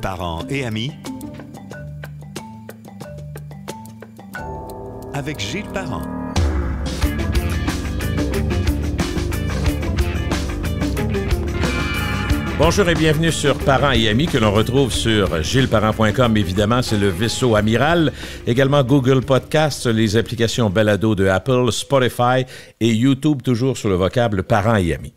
Parents et amis, avec Gilles Parent. Bonjour et bienvenue sur Parents et Amis que l'on retrouve sur gilesparent.com. Évidemment, c'est le vaisseau amiral. Également Google Podcasts, les applications balado de Apple, Spotify et YouTube, toujours sur le vocable Parents et Amis.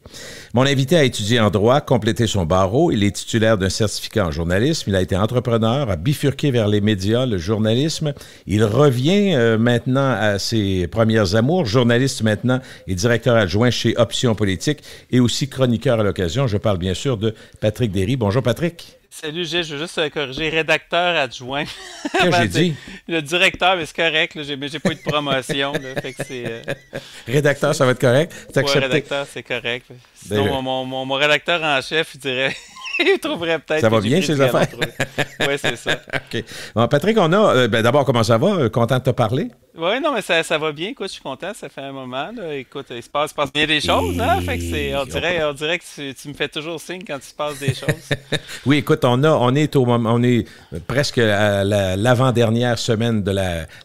Mon invité a étudié en droit, complété son barreau. Il est titulaire d'un certificat en journalisme. Il a été entrepreneur, a bifurqué vers les médias, le journalisme. Il revient maintenant à ses premières amours. Journaliste maintenant et directeur adjoint chez Option Politique et aussi chroniqueur à l'occasion. Je parle bien sûr de Patrick Derry. Bonjour Patrick. Salut Gilles, je veux juste corriger, rédacteur adjoint. Qu'est-ce que j'ai dit? Le directeur, mais c'est correct, là, mais j'ai pas eu de promotion. Là, fait que c'est, Rédacteur, ça va être correct? C'est accepté? Ouais, rédacteur, c'est correct. Sinon, mon rédacteur en chef, il dirait... il trouverait peut-être... Ça va bien, ces affaires? Oui, c'est ça. OK. Bon, Patrick, on a... d'abord, comment ça va? Content de te parler? Oui, non, mais ça va bien. Écoute, je suis content. Ça fait un moment. Là. Écoute, il se passe bien des choses. Hein? Fait que on dirait que tu me fais toujours signe quand il se passe des choses. Oui, écoute, on est presque à l'avant-dernière semaine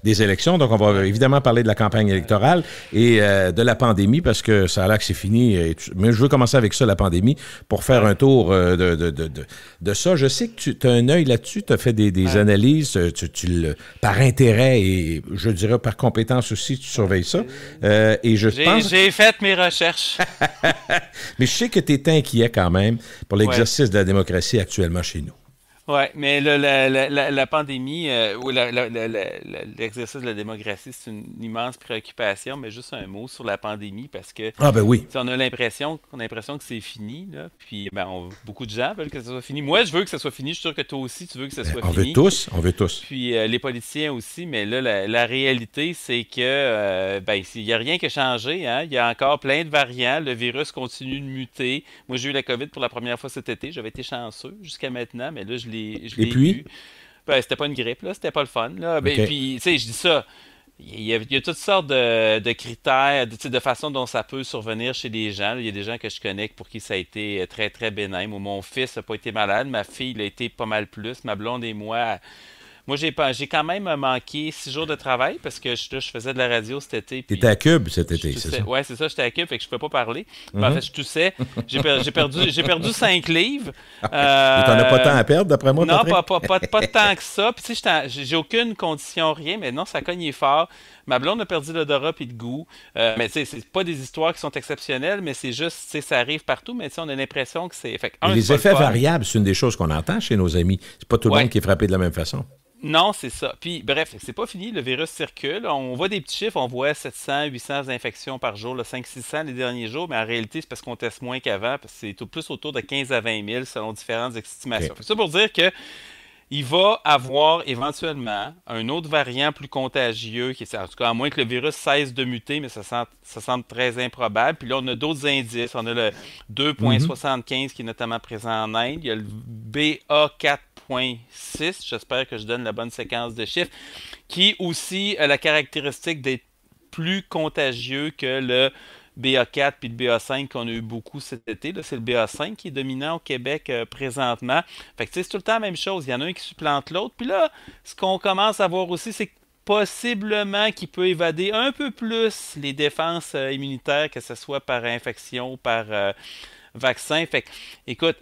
des élections. Donc, on va évidemment parler de la campagne électorale et de la pandémie parce que ça a l'air que c'est fini. Mais je veux commencer avec ça, la pandémie, pour faire un tour de ça. Je sais que tu as un œil là-dessus. Tu as fait des analyses par intérêt et je dirais par compétence aussi, tu surveilles ça. Et j'ai fait mes recherches. Mais je sais que tu es inquiet quand même pour l'exercice de la démocratie actuellement chez nous. Oui, mais la pandémie ou l'exercice de la démocratie, c'est une immense préoccupation, mais juste un mot sur la pandémie parce que oui. On a l'impression que c'est fini, là, puis beaucoup de gens veulent que ça soit fini. Moi, je veux que ça soit fini, je suis sûr que toi aussi, tu veux que ça soit fini. On veut tous. Puis les politiciens aussi, mais là, la réalité, c'est que il n'y a rien qui a changé, hein? Il y a encore plein de variants, le virus continue de muter. Moi, j'ai eu la COVID pour la première fois cet été, j'avais été chanceux jusqu'à maintenant, mais là, je l'ai eu. C'était pas une grippe, là, c'était pas le fun. Là. Okay. Puis, tu sais, je dis ça. Il y a toutes sortes de critères, de façon dont ça peut survenir chez les gens. Il y a des gens que je connais pour qui ça a été très, très bénin. Mon fils n'a pas été malade, ma fille l'a été pas mal plus. Ma blonde et moi... Moi, j'ai quand même manqué 6 jours de travail parce que je faisais de la radio cet été. Tu étais à Cube cet été, c'est ça? Oui, c'est ça, j'étais à Cube, fait que je ne pouvais pas parler. En fait, je toussais. J'ai perdu 5 livres. Tu n'en as pas tant à perdre, d'après moi, non, Patrick? pas tant que ça. Puis, tu sais, j'ai aucune condition, rien, mais non, ça cognait fort. Ma blonde a perdu l'odorat et le goût. Mais, tu sais, c'est pas des histoires qui sont exceptionnelles, mais c'est juste, tu sais, ça arrive partout, mais tu sais, on a l'impression que c'est... les effets variables, c'est une des choses qu'on entend chez nos amis. C'est pas tout le monde qui est frappé de la même façon. Non, c'est ça. Puis, bref, c'est pas fini, le virus circule. On voit des petits chiffres, on voit 700, 800 infections par jour, 500-600 les derniers jours, mais en réalité, c'est parce qu'on teste moins qu'avant, parce que c'est plus autour de 15 à 20 000 selon différentes estimations. Okay. Ça pour dire que il va avoir éventuellement un autre variant plus contagieux, en tout cas, à moins que le virus cesse de muter, mais ça semble très improbable. Puis là, on a d'autres indices. On a le 2.75 qui est notamment présent en Inde. Il y a le BA4.6, j'espère que je donne la bonne séquence de chiffres, qui aussi a la caractéristique d'être plus contagieux que le BA4 puis le BA5 qu'on a eu beaucoup cet été. Là, c'est le BA5 qui est dominant au Québec présentement. Fait que c'est tout le temps la même chose. Il y en a un qui supplante l'autre. Puis là, ce qu'on commence à voir aussi, c'est que possiblement qu'il peut évader un peu plus les défenses immunitaires, que ce soit par infection ou par vaccin. Fait que, écoute,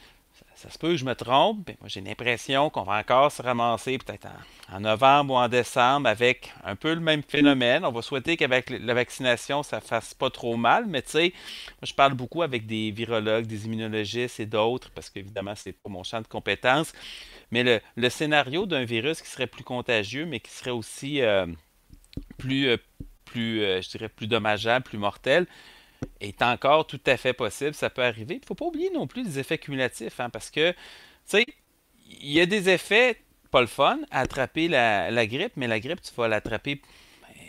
ça se peut que je me trompe, mais moi j'ai l'impression qu'on va encore se ramasser peut-être en novembre ou en décembre avec un peu le même phénomène. On va souhaiter qu'avec la vaccination, ça fasse pas trop mal, mais tu sais, moi je parle beaucoup avec des virologues, des immunologistes et d'autres, parce qu'évidemment, c'est pas mon champ de compétences, mais le scénario d'un virus qui serait plus contagieux, mais qui serait aussi plus dommageable, plus mortel, est encore tout à fait possible, ça peut arriver. Il ne faut pas oublier non plus les effets cumulatifs, hein, parce que, tu sais, il y a des effets pas le fun à attraper la grippe, mais la grippe, tu vas l'attraper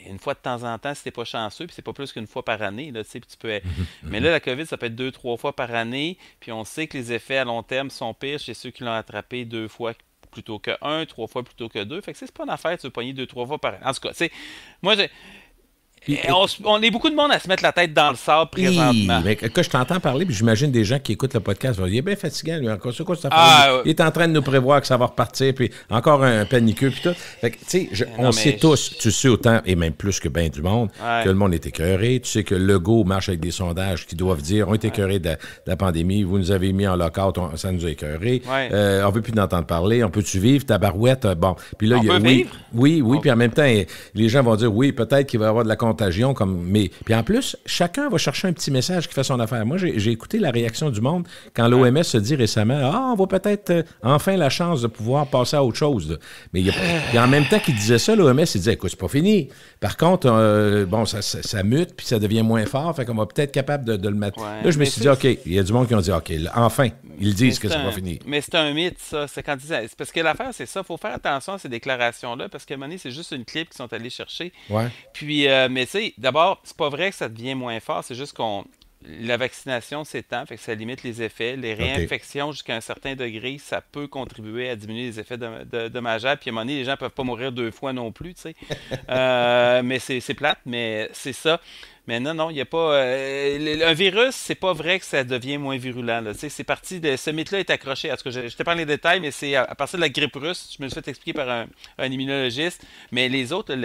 une fois de temps en temps si tu n'es pas chanceux, puis c'est pas plus qu'une fois par année, là, tu sais, puis tu peux... Mais là, la COVID, ça peut être 2-3 fois par année, puis on sait que les effets à long terme sont pires chez ceux qui l'ont attrapé 2 fois plutôt que 1, 3 fois plutôt que 2. Fait que c'est pas une affaire, tu veux pogner 2-3 fois par année. En tout cas, tu sais, moi, On est beaucoup de monde à se mettre la tête dans le sable présentement. Mais quand je t'entends parler, puis j'imagine des gens qui écoutent le podcast vont dire, il est bien fatigant, lui, encore, c'est quoi cette affaire? Il est en train de nous prévoir que ça va repartir, puis encore un paniqueux, puis tout. Fait que, tu sais, on sait tous, tu sais autant, et même plus que bien du monde, que le monde est écœuré. Tu sais que Legault marche avec des sondages qui doivent dire, on est écœuré de la pandémie, vous nous avez mis en lockout, ça nous a écœuré. On veut plus d'entendre parler, on peut-tu vivre, tabarouette? Bon. Puis là, on peut vivre? Oui, puis en même temps, les gens vont dire, oui, peut-être qu'il va y avoir de la contagion, mais puis en plus, chacun va chercher un petit message qui fait son affaire. Moi, j'ai écouté la réaction du monde quand l'OMS se dit récemment, on va peut-être enfin la chance de pouvoir passer à autre chose. Là. Mais puis en même temps qu'il disait ça, l'OMS, il disait, écoute, c'est pas fini. Par contre, ça mute, puis ça devient moins fort, fait qu'on va peut-être être capable de le mettre. Là, je me suis dit, OK, il y a du monde qui ont dit, OK, là, enfin, ils disent que c'est pas fini. Mais c'est un mythe, ça. C'est parce que l'affaire, c'est ça. Il faut faire attention à ces déclarations-là, parce qu'à un moment donné, c'est juste une clip qu'ils sont allés chercher. Puis, mais tu sais, d'abord, c'est pas vrai que ça devient moins fort, c'est juste la vaccination s'étend, fait que ça limite les effets. Les réinfections jusqu'à un certain degré, ça peut contribuer à diminuer les effets dommageables. Puis à un moment donné, les gens ne peuvent pas mourir 2 fois non plus, tu sais. Mais c'est plate, mais c'est ça. Mais non, il n'y a pas... un virus, c'est pas vrai que ça devient moins virulent. Là. C'est parti de... Ce mythe-là est accroché. En tout cas, je t'ai parlé des détails, mais c'est à partir de la grippe russe. Je me suis fait expliquer par un immunologiste. Mais les autres,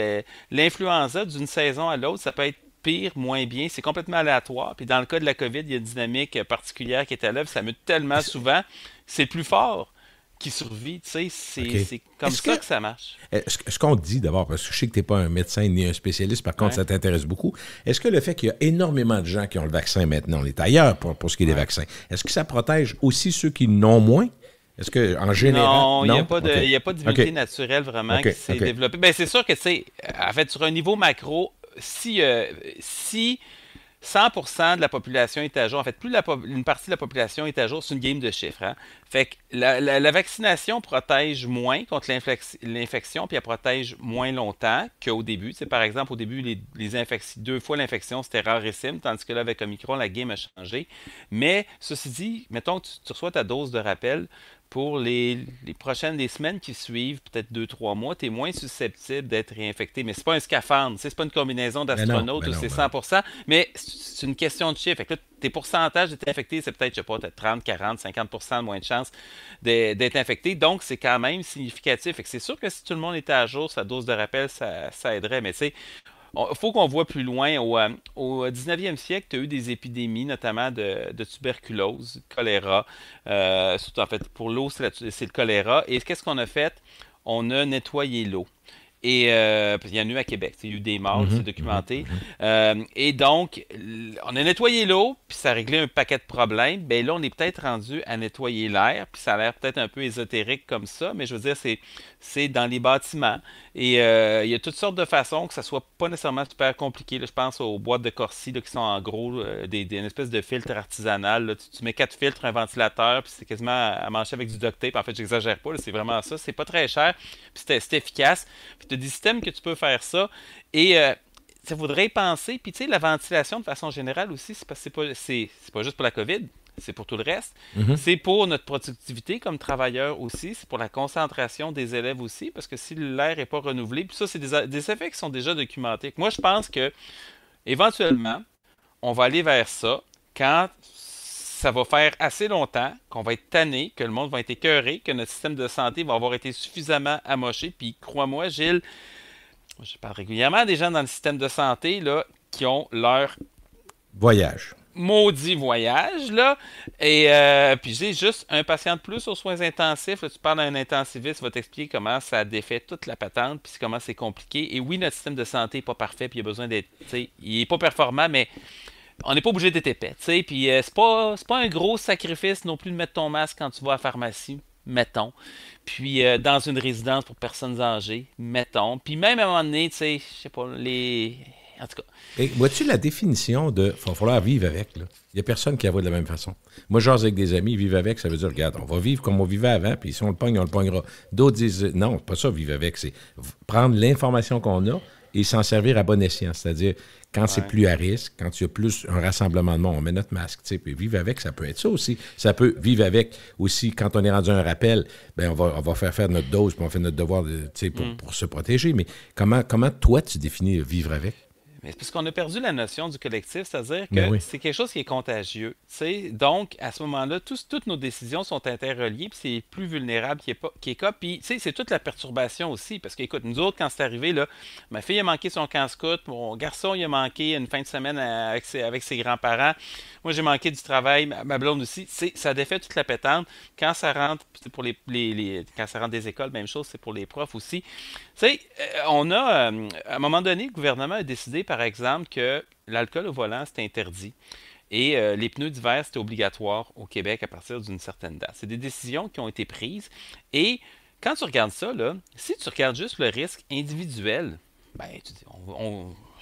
l'influenza, d'une saison à l'autre, ça peut être pire, moins bien. C'est complètement aléatoire. Puis dans le cas de la COVID, il y a une dynamique particulière qui est à l'œuvre. Ça mute tellement souvent. C'est le plus fort qui survit, tu sais, c'est comme ça que ça marche. Est-ce qu'on te dit d'abord, parce que je sais que tu n'es pas un médecin ni un spécialiste, par contre, ça t'intéresse beaucoup, est-ce que le fait qu'il y a énormément de gens qui ont le vaccin maintenant, on est ailleurs pour ce qui est des vaccins, est-ce que ça protège aussi ceux qui n'ont moins? Est-ce qu'en général... Non, il n'y a pas d'immunité naturelle vraiment qui s'est développée. Bien, c'est sûr que, tu sais, en fait, sur un niveau macro, si 100% de la population est à jour. En fait, plus une partie de la population est à jour, c'est une game de chiffres. Hein? Fait que la vaccination protège moins contre l'infection, puis elle protège moins longtemps qu'au début. C'est par exemple, au début, les infections, 2 fois l'infection, c'était rarissime, tandis que là, avec Omicron, la game a changé. Mais, ceci dit, mettons que tu reçois ta dose de rappel, pour les semaines qui suivent, peut-être 2-3 mois, tu es moins susceptible d'être réinfecté. Mais c'est pas un scaphandre, c'est pas une combinaison d'astronautes où c'est 100%, mais c'est une question de chiffre. Fait que là, tes pourcentages d'être infecté, c'est peut-être, je sais pas, 30, 40, 50% de moins de chances d'être infecté. Donc, c'est quand même significatif. Fait que c'est sûr que si tout le monde était à jour, sa dose de rappel, ça aiderait. Mais tu sais, il faut qu'on voit plus loin. Au 19e siècle, tu as eu des épidémies, notamment de tuberculose, choléra. Surtout, en fait, pour l'eau, c'est le choléra. Et qu'est-ce qu'on a fait? On a nettoyé l'eau. Et il y en a eu à Québec, il y a eu des morts, c'est documenté. Et donc, on a nettoyé l'eau, puis ça a réglé un paquet de problèmes. Bien là, on est peut-être rendu à nettoyer l'air, puis ça a l'air peut-être un peu ésotérique comme ça, mais je veux dire, c'est dans les bâtiments. Et il y a toutes sortes de façons que ça soit pas nécessairement super compliqué. Là, je pense aux boîtes de Corsi là, qui sont en gros une espèce de filtre artisanal. Là. Tu mets 4 filtres, un ventilateur, puis c'est quasiment à mancher avec du duct tape. En fait, j'exagère pas, là, c'est vraiment ça. C'est pas très cher, puis c'est efficace. Puis tu as des systèmes que tu peux faire ça. Et ça voudrait y penser. Puis tu sais, la ventilation de façon générale aussi, c'est pas juste pour la COVID. C'est pour tout le reste. C'est pour notre productivité comme travailleur aussi. C'est pour la concentration des élèves aussi. Parce que si l'air n'est pas renouvelé, puis ça, c'est des effets qui sont déjà documentés. Moi, je pense que éventuellement, on va aller vers ça quand ça va faire assez longtemps, qu'on va être tanné, que le monde va être écœuré, que notre système de santé va avoir été suffisamment amoché. Puis crois-moi, Gilles, je parle régulièrement à des gens dans le système de santé là, qui ont leur maudit voyage, là. Et puis j'ai juste un patient de plus aux soins intensifs. Là, tu parles à un intensiviste, il va t'expliquer comment ça défait toute la patente, puis comment c'est compliqué. Et oui, notre système de santé n'est pas parfait, puis il a besoin d'être... Il n'est pas performant, mais on n'est pas obligé d'être épais. Puis c'est pas un gros sacrifice non plus de mettre ton masque quand tu vas à la pharmacie, mettons. Puis dans une résidence pour personnes âgées, mettons. Puis même à un moment donné, tu sais, je sais pas, en tout cas. Et vois-tu la définition de « il va falloir vivre avec ». Il n'y a personne qui la voit de la même façon. Moi, j'ose avec des amis, vivre avec, ça veut dire, regarde, on va vivre comme on vivait avant, puis si on le pogne, on le pognera. D'autres disent, non, pas ça, vivre avec, c'est prendre l'information qu'on a et s'en servir à bon escient. C'est-à-dire, quand c'est plus à risque, quand il y a plus un rassemblement de monde, on met notre masque, tu sais, puis vivre avec, ça peut être ça aussi. Ça peut vivre avec aussi, quand on est rendu à un rappel, bien, on va faire notre dose, puis on fait notre devoir pour se protéger. Mais comment toi, tu définis vivre avec? Mais c'est parce qu'on a perdu la notion du collectif, c'est-à-dire que Ben oui. c'est quelque chose qui est contagieux. Donc, à ce moment-là, toutes nos décisions sont interreliées, puis c'est plus vulnérable qui est cas. Puis, c'est toute la perturbation aussi. Parce que, écoute, nous autres, quand c'est arrivé, là, ma fille a manqué son camp scout, mon garçon, il a manqué une fin de semaine avec ses grands-parents. Moi, j'ai manqué du travail, ma blonde aussi. Ça défait toute la pétante. Quand ça rentre, c'est pour quand ça rentre des écoles, même chose, c'est pour les profs aussi. On a, à un moment donné, le gouvernement a décidé, par exemple, que l'alcool au volant, c'était interdit. Et les pneus d'hiver, c'était obligatoire au Québec à partir d'une certaine date. C'est des décisions qui ont été prises. Et quand tu regardes ça, là, si tu regardes juste le risque individuel, ben, tu dis,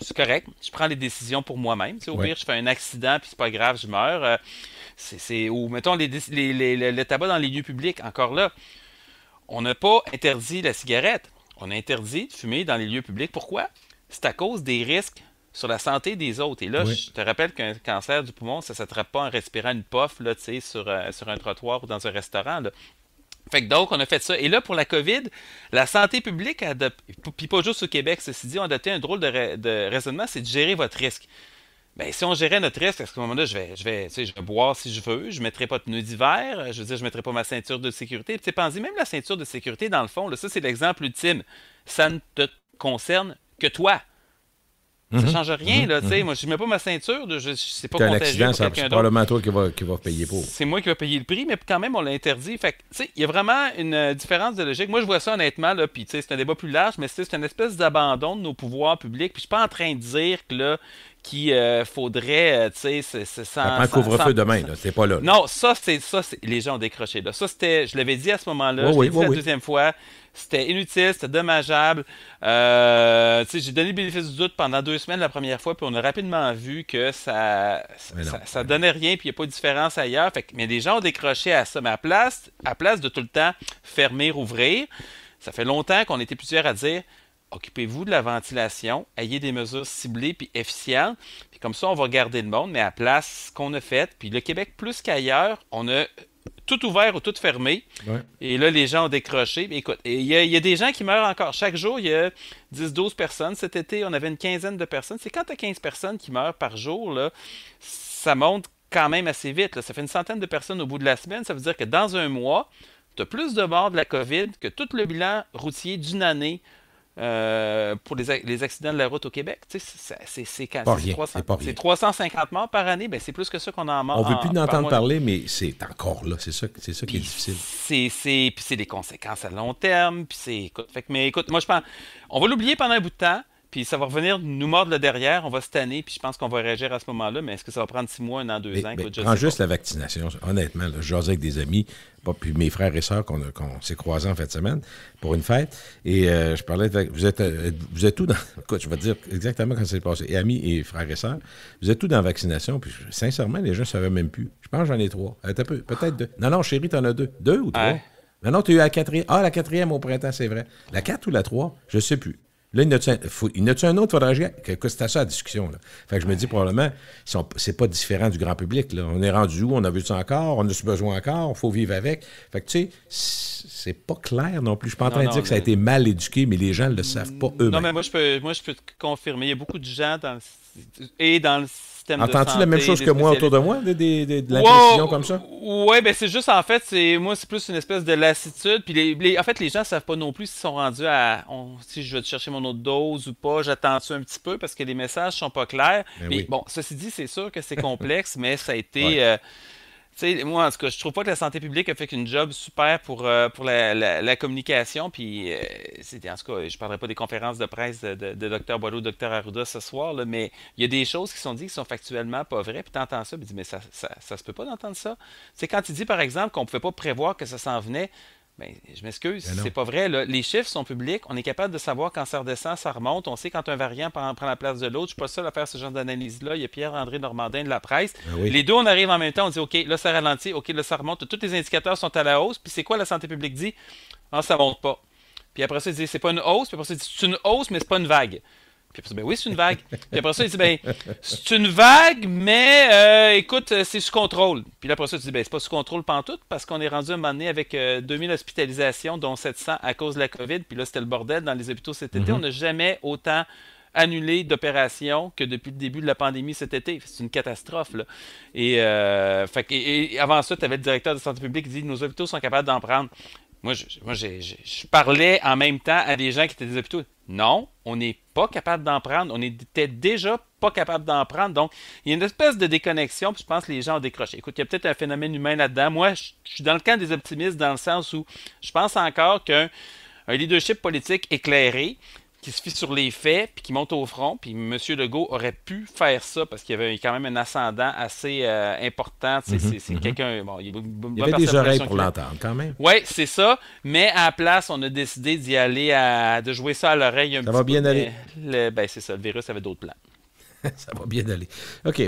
c'est correct, je prends les décisions pour moi-même. Au pire, je fais un accident, puis c'est pas grave, je meurs. Ou, mettons, le tabac dans les lieux publics. Encore là, on n'a pas interdit la cigarette. On a interdit de fumer dans les lieux publics. Pourquoi? C'est à cause des risques sur la santé des autres. Et là, je te rappelle qu'un cancer du poumon, ça ne s'attrape pas en respirant une puff là, sur un trottoir ou dans un restaurant. Là. Fait que donc, on a fait ça. Et là, pour la COVID, la santé publique, puis pas juste au Québec, ceci dit, on a adopté un drôle de raisonnement, c'est de gérer votre risque. Ben, si on gérait notre risque, à ce moment-là, je vais boire si je veux, je ne mettrai pas de pneus d'hiver, je veux dire, je ne mettrai pas ma ceinture de sécurité. Puis, pensez, même la ceinture de sécurité, dans le fond, là, ça, c'est l'exemple ultime. Ça ne te concerne que toi. Ça ne change rien, là, tu sais. Moi, je ne mets pas ma ceinture, c'est pas contagieux pour quelqu'un d'autre. C'est probablement toi qui va payer pour. C'est moi qui vais payer le prix, mais quand même, on l'a interdit. Fait que, tu sais, il y a vraiment une différence de logique. Moi, je vois ça honnêtement, là, puis, tu sais, c'est un débat plus large, mais c'est une espèce d'abandon de nos pouvoirs publics. Puis, je suis pas en train de dire que, là, qu'il faudrait, tu sais, Ça prend un couvre-feu demain, là, c'est pas là. Non, ça, c'est les gens ont décroché, là. Ça, c'était, je l'avais dit à ce moment-là, je l'ai dit la deuxième fois. C'était inutile, c'était dommageable. J'ai donné le bénéfice du doute pendant 2 semaines la première fois, puis on a rapidement vu que ça donnait rien, puis il n'y a pas de différence ailleurs. Mais les gens ont décroché à ça. Mais à place de tout le temps fermer, ouvrir, ça fait longtemps qu'on était plusieurs à dire occupez-vous de la ventilation, ayez des mesures ciblées puis efficientes, puis comme ça, on va garder le monde. Mais à place, ce qu'on a fait, puis le Québec plus qu'ailleurs, on a tout ouvert ou tout fermé. Ouais. Et là, les gens ont décroché. Mais écoute, il y a des gens qui meurent encore. Chaque jour, il y a 10-12 personnes. Cet été, on avait une quinzaine de personnes. C'est quand tu as 15 personnes qui meurent par jour, là, ça monte quand même assez vite. Là. Ça fait une centaine de personnes au bout de la semaine. Ça veut dire que dans un mois, tu as plus de morts de la COVID que tout le bilan routier d'une année pour les accidents de la route au Québec. Tu sais, c'est 350 morts par année. Ben, c'est plus que ça qu'on en mort. On ne veut plus d'entendre parler, mais c'est encore là. C'est ça qui est difficile. Puis c'est des conséquences à long terme. Puis mais écoute, moi je pense, on va l'oublier pendant un bout de temps. Puis ça va revenir nous mordre le derrière, on va se tanner, puis je pense qu'on va réagir à ce moment-là, mais est-ce que ça va prendre 6 mois, 1 an, 2 ans? Prends juste la vaccination. Honnêtement, là, je jasais avec des amis, puis mes frères et sœurs qu'on s'est croisés en fin de semaine pour une fête, et je parlais vous êtes où dans... Écoute, je vais te dire exactement quand ça s'est passé. Et amis et frères et sœurs, vous êtes où dans la vaccination? Puis sincèrement, les gens ne savaient même plus. Je pense que j'en ai 3. Peut-être 2. Non, chérie, t'en as 2. 2 ou 3? Ouais. Non, tu as eu la 4e. Ah, la 4e au printemps, c'est vrai. La 4 ou la 3? Je ne sais plus. Là, il y en a-tu un autre? C'était ça la discussion. Là. Fait que je me dis probablement, c'est pas différent du grand public. Là. On est rendu où? On a vu ça encore? On a ce besoin encore? Il faut vivre avec. Fait que tu sais, c'est pas clair non plus. Je suis pas en train de dire que ça a été mal éduqué, mais les gens ne le savent pas eux-mêmes. Non, mais moi, je peux te confirmer. Il y a beaucoup de gens dans le système de santé. Entends-tu la même chose que moi autour de moi, de l'indécision comme ça? Oui, ben c'est juste, en fait, c'est plus une espèce de lassitude. Puis en fait, les gens ne savent pas non plus s'ils sont rendus si je vais chercher mon autre dose ou pas, j'attends-tu un petit peu parce que les messages sont pas clairs. Mais bon, ceci dit, c'est sûr que c'est complexe, mais ça a été... moi, en tout cas, je trouve pas que la santé publique a fait qu'une job super pour la communication. Puis, en tout cas, je ne parlerai pas des conférences de presse de Dr. Boileau, Dr. Arruda ce soir, là, mais il y a des choses qui sont dites qui sont factuellement pas vraies. Puis, tu entends ça, puis tu dis, mais ça se peut pas d'entendre ça. C'est quand tu dis, par exemple, qu'on ne pouvait pas prévoir que ça s'en venait. Ben, je m'excuse, c'est pas vrai. Là. Les chiffres sont publics. On est capable de savoir quand ça redescend, ça remonte. On sait quand un variant prend la place de l'autre. Je suis pas seul à faire ce genre d'analyse-là. Il y a Pierre-André Normandin de la presse. Les deux, on arrive en même temps. On dit, OK, là, ça ralentit. OK, là, ça remonte. Tous les indicateurs sont à la hausse. Puis c'est quoi la santé publique dit? Ah, ça monte pas. Puis après ça, il dit, c'est pas une hausse. Puis après ça, il dit, c'est une hausse, mais c'est pas une vague. Puis après ça, ben oui, c'est une vague. Puis après ça, il dit, ben, c'est une vague, mais écoute, c'est sous contrôle. Puis là, après ça, il dit, ben, c'est pas sous contrôle pantoute, parce qu'on est rendu un moment donné avec 2000 hospitalisations, dont 700 à cause de la COVID. Puis là, c'était le bordel dans les hôpitaux cet été. On n'a jamais autant annulé d'opérations que depuis le début de la pandémie cet été. C'est une catastrophe, là. Et avant ça, tu avais le directeur de santé publique qui dit nos hôpitaux sont capables d'en prendre. Je parlais en même temps à des gens qui étaient des hôpitaux. Non, on n'est pas capable d'en prendre. On était déjà pas capable d'en prendre. Donc, il y a une espèce de déconnexion, puis je pense que les gens ont décroché. Écoute, il y a peut-être un phénomène humain là-dedans. Moi, je suis dans le camp des optimistes dans le sens où je pense encore qu'un leadership politique éclairé, qui se fie sur les faits, puis qui monte au front, puis M. Legault aurait pu faire ça parce qu'il y avait quand même un ascendant assez important. C'est quelqu'un... Bon, il y avait des oreilles pour l'entendre, quand même. Oui, c'est ça. Mais à la place, on a décidé d'y aller, de jouer ça à l'oreille un petit peu. Ça va bien aller. C'est ça, le virus avait d'autres plans. Ça va bien aller. OK,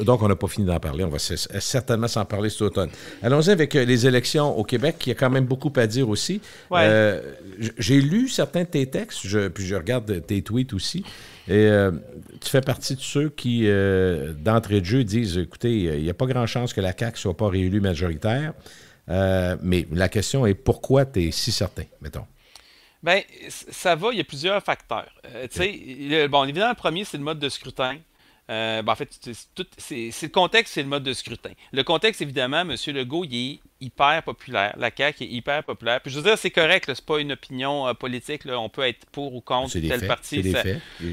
donc on n'a pas fini d'en parler. On va certainement s'en parler cet automne. Allons-y avec les élections au Québec. Il y a quand même beaucoup à dire aussi. Ouais. J'ai lu certains de tes textes, puis je regarde tes tweets aussi. Et tu fais partie de ceux qui, d'entrée de jeu, disent, écoutez, il n'y a pas grand chance que la CAQ ne soit pas réélue majoritaire. Mais la question est pourquoi tu es si certain, mettons? Bien, ça va, il y a plusieurs facteurs. Évidemment, le premier, c'est le mode de scrutin. En fait, c'est le contexte, c'est le mode de scrutin. Le contexte, évidemment, M. Legault, il est hyper populaire. La CAQ est hyper populaire. Puis je veux dire, c'est correct, c'est pas une opinion politique. Là. On peut être pour ou contre tel parti.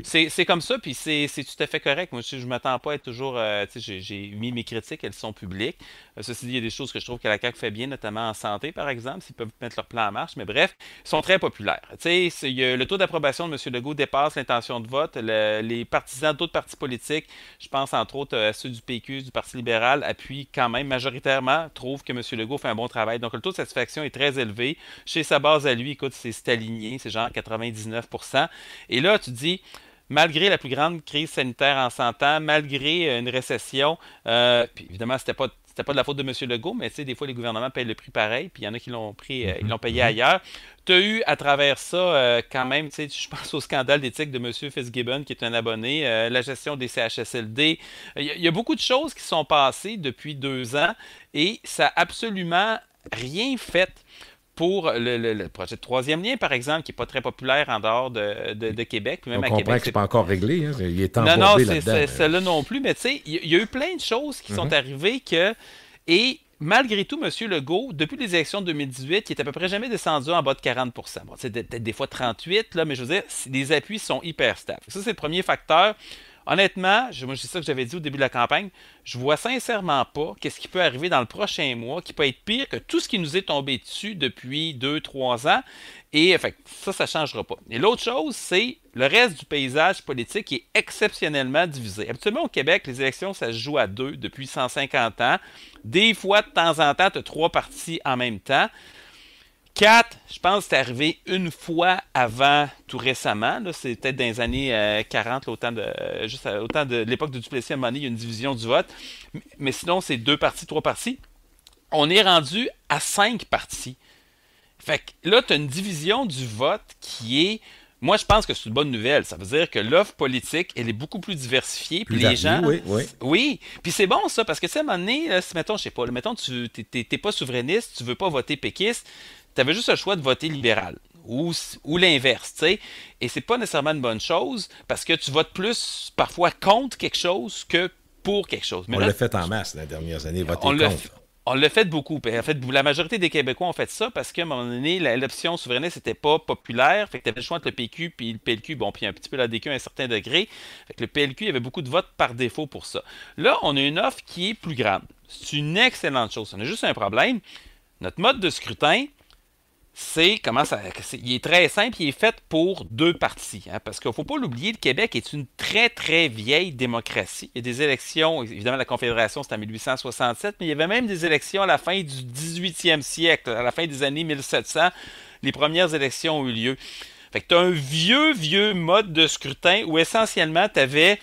C'est comme ça, puis c'est tout à fait correct. Moi, je ne m'attends pas à être toujours... j'ai mis mes critiques, elles sont publiques. Ceci dit, il y a des choses que je trouve que la CAQ fait bien, notamment en santé, par exemple, s'ils peuvent mettre leur plan en marche. Mais bref, ils sont très populaires. Le taux d'approbation de M. Legault dépasse l'intention de vote. Les partisans d'autres partis politiques, je pense entre autres à ceux du PQ, du Parti libéral, appuient quand même majoritairement, trouvent que M. Legault fait un bon travail. Donc, le taux de satisfaction est très élevé. Chez sa base à lui, écoute, c'est aligné, c'est genre 99%. Et là, tu dis, malgré la plus grande crise sanitaire en 100 ans, malgré une récession, puis évidemment, c'était pas de la faute de M. Legault, mais tu sais, des fois, les gouvernements payent le prix pareil, puis il y en a qui l'ont ils l'ont payé ailleurs. Tu as eu, à travers ça, quand même, tu sais, je pense au scandale d'éthique de M. Fitzgibbon, qui est un abonné, la gestion des CHSLD. Il y a beaucoup de choses qui sont passées depuis 2 ans, et ça n'a absolument rien fait pour le projet de troisième lien, par exemple, qui n'est pas très populaire en dehors de Québec. Puis même on comprend Québec, que c'est pas encore réglé. Hein? Il est embourbé là-dedans. Non, c'est celle-là non plus. Mais tu sais, il y a eu plein de choses qui sont arrivées Et malgré tout, M. Legault, depuis les élections de 2018, il est à peu près jamais descendu en bas de 40 %. Bon, c'est peut-être des fois 38 là, mais je veux dire, les appuis sont hyper stables. Ça, c'est le premier facteur. Honnêtement, moi, c'est ça que j'avais dit au début de la campagne, je vois sincèrement pas qu'est-ce qui peut arriver dans le prochain mois qui peut être pire que tout ce qui nous est tombé dessus depuis 2-3 ans. Et fait, ça ne changera pas. Et l'autre chose, c'est le reste du paysage politique qui est exceptionnellement divisé. Habituellement, au Québec, les élections, ça se joue à 2 depuis 150 ans. Des fois, de temps en temps, tu as 3 partis en même temps. 4, je pense que c'est arrivé une fois avant, tout récemment. C'est peut-être dans les années 40, autant de l'époque de Duplessis, à un moment donné, il y a une division du vote. Mais sinon, c'est 2 partis, 3 partis. On est rendu à 5 partis. Fait que là, tu as une division du vote qui est... Moi, je pense que c'est une bonne nouvelle. Ça veut dire que l'offre politique, elle est beaucoup plus diversifiée. Puis les gens... Oui. Puis c'est bon, ça, parce que, tu sais, à un moment donné, mettons, je sais pas, mettons, tu n'es pas souverainiste, tu veux pas voter péquiste, tu avais juste le choix de voter libéral ou l'inverse, tu sais. Et c'est pas nécessairement une bonne chose parce que tu votes plus parfois contre quelque chose que pour quelque chose. Mais on l'a fait en masse dans les dernières années, voter contre. On l'a fait beaucoup. En fait, la majorité des Québécois ont fait ça parce qu'à un moment donné, l'option souverainiste n'était pas populaire. Fait que tu avais le choix entre le PQ puis le PLQ, bon, puis un petit peu la DQ à un certain degré. Fait que le PLQ, il y avait beaucoup de votes par défaut pour ça. Là, on a une offre qui est plus grande. C'est une excellente chose. On a juste un problème. Notre mode de scrutin, il est très simple, il est fait pour 2 partis. Hein, parce qu'il ne faut pas l'oublier, le Québec est une très, très vieille démocratie. Il y a des élections, évidemment, la Confédération, c'est en 1867, mais il y avait même des élections à la fin du 18e siècle, à la fin des années 1700. Les premières élections ont eu lieu. Fait que tu as un vieux mode de scrutin où essentiellement, tu avais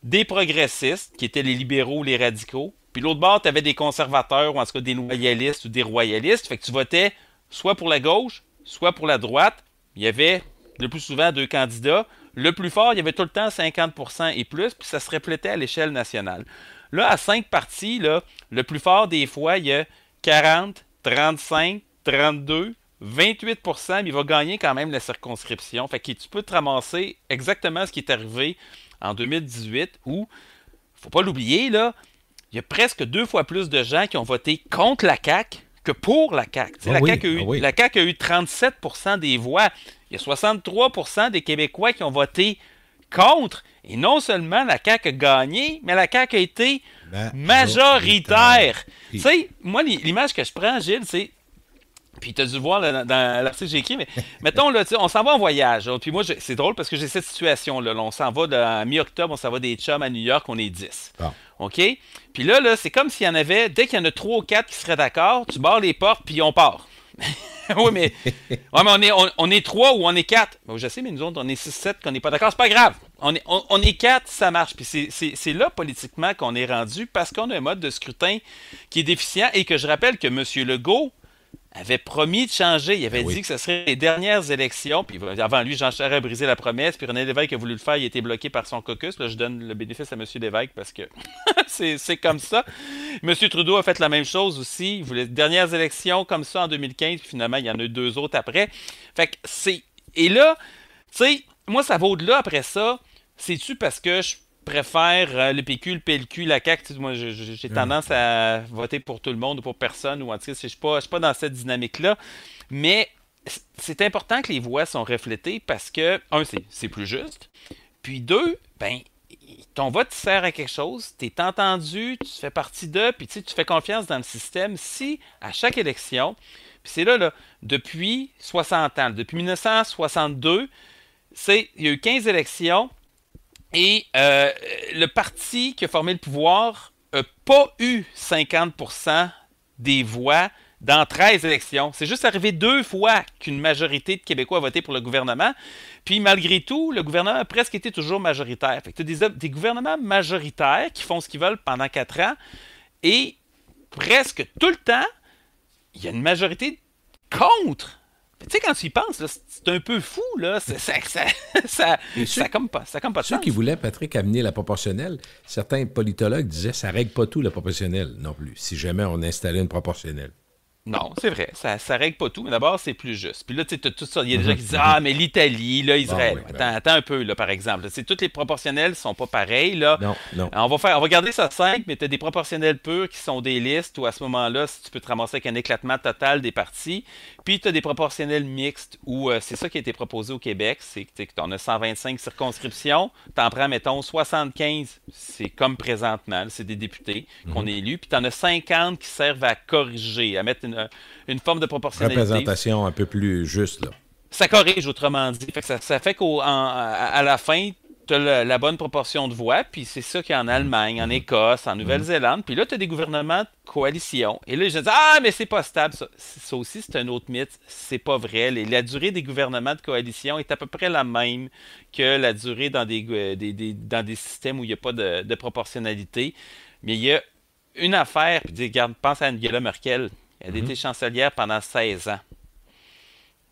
des progressistes, qui étaient les libéraux, les radicaux, puis l'autre bord, tu avais des conservateurs, ou en tout cas des loyalistes ou des royalistes. Fait que tu votais soit pour la gauche, soit pour la droite. Il y avait le plus souvent 2 candidats. Le plus fort, il y avait tout le temps 50% et plus, puis ça se reflétait à l'échelle nationale. Là, à 5 partis, le plus fort des fois, il y a 40, 35, 32, 28%, mais il va gagner quand même la circonscription. Fait que tu peux te ramasser exactement ce qui est arrivé en 2018 où, faut pas l'oublier, là, il y a presque 2 fois plus de gens qui ont voté contre la CAQ que pour la CAQ. La CAQ a eu 37% des voix. Il y a 63% des Québécois qui ont voté contre. Et non seulement la CAQ a gagné, mais la CAQ a été majoritaire. Tu sais, moi, l'image que je prends, Gilles, c'est... Puis tu as dû voir dans l'article que j'ai écrit, mais mettons, là, on s'en va en voyage. Puis moi, c'est drôle parce que j'ai cette situation-là. On s'en va, à mi-octobre, on s'en va des chums à New York, on est 10. Ah. OK? Puis là, c'est comme s'il y en avait, dès qu'il y en a 3 ou 4 qui seraient d'accord, tu barres les portes, puis on part. Oui, mais on est 3 ou on est 4. Bon, je sais, mais nous autres, on est 6-7 qu'on n'est pas d'accord. C'est pas grave. On est 4, ça marche. Puis c'est là, politiquement, qu'on est rendu parce qu'on a un mode de scrutin qui est déficient et que je rappelle que M. Legault avait promis de changer. Il avait dit que ce serait les dernières élections. Puis avant lui, Jean Charest a brisé la promesse. Puis René Lévesque a voulu le faire. Il a été bloqué par son caucus. Là, je donne le bénéfice à M. Lévesque parce que c'est comme ça. M. Trudeau a fait la même chose aussi. Il voulait les dernières élections comme ça en 2015. Puis finalement, il y en a eu 2 autres après. Fait que c'est... Et là, tu sais, moi, ça va au-delà après ça. C'est-tu parce que je préfère le PQ, le PLQ, la CAQ. Moi, j'ai tendance à voter pour tout le monde ou pour personne. Ou en tout cas, je ne suis pas dans cette dynamique-là. Mais c'est important que les voix sont reflétées parce que, un, c'est plus juste. Puis deux, ben, ton vote sert à quelque chose. Tu es entendu, tu fais partie d'eux, puis tu fais confiance dans le système. Si, à chaque élection, puis c'est là, depuis 60 ans, depuis 1962, il y a eu 15 élections. Et le parti qui a formé le pouvoir n'a pas eu 50% des voix dans 13 élections. C'est juste arrivé 2 fois qu'une majorité de Québécois a voté pour le gouvernement. Puis malgré tout, le gouvernement a presque été toujours majoritaire. Fait que tu as des gouvernements majoritaires qui font ce qu'ils veulent pendant 4 ans. Et presque tout le temps, il y a une majorité contre. Tu sais, quand tu y penses, là, c'est un peu fou, là. Ça comme pas de sens. Ceux qui voulaient, Patrick, amener la proportionnelle, certains politologues disaient ça ne règle pas tout, la proportionnelle, non plus, si jamais on installait une proportionnelle. Non, c'est vrai, ça règle pas tout, mais d'abord, c'est plus juste. Puis là, tu sais, tout ça, il y a des gens qui disent « Ah, mais l'Italie, là, Israël. Attends un peu, là, par exemple. Toutes les proportionnelles sont pas pareilles, là. Non. On va garder ça simple, mais tu as des proportionnelles pures qui sont des listes où, à ce moment-là, si tu peux te ramasser avec un éclatement total des partis. Puis tu as des proportionnelles mixtes où c'est ça qui a été proposé au Québec, c'est que tu en as 125 circonscriptions, tu en prends, mettons, 75, c'est comme présentement, c'est des députés qu'on a élus, puis tu en as 50 qui servent à corriger, à mettre une forme de proportionnalité. Représentation un peu plus juste, là. Ça corrige, autrement dit. Fait que ça fait qu'à la fin, tu as la bonne proportion de voix, puis c'est ça qu'il y a en Allemagne, en Écosse, en Nouvelle-Zélande. Puis là, tu as des gouvernements de coalition. Et là, je dis, ah, mais c'est pas stable. Ça aussi, c'est un autre mythe. C'est pas vrai. La durée des gouvernements de coalition est à peu près la même que la durée dans des systèmes où il n'y a pas de proportionnalité. Mais il y a une affaire, puis regarde, pense à Angela Merkel. Elle a été chancelière pendant 16 ans.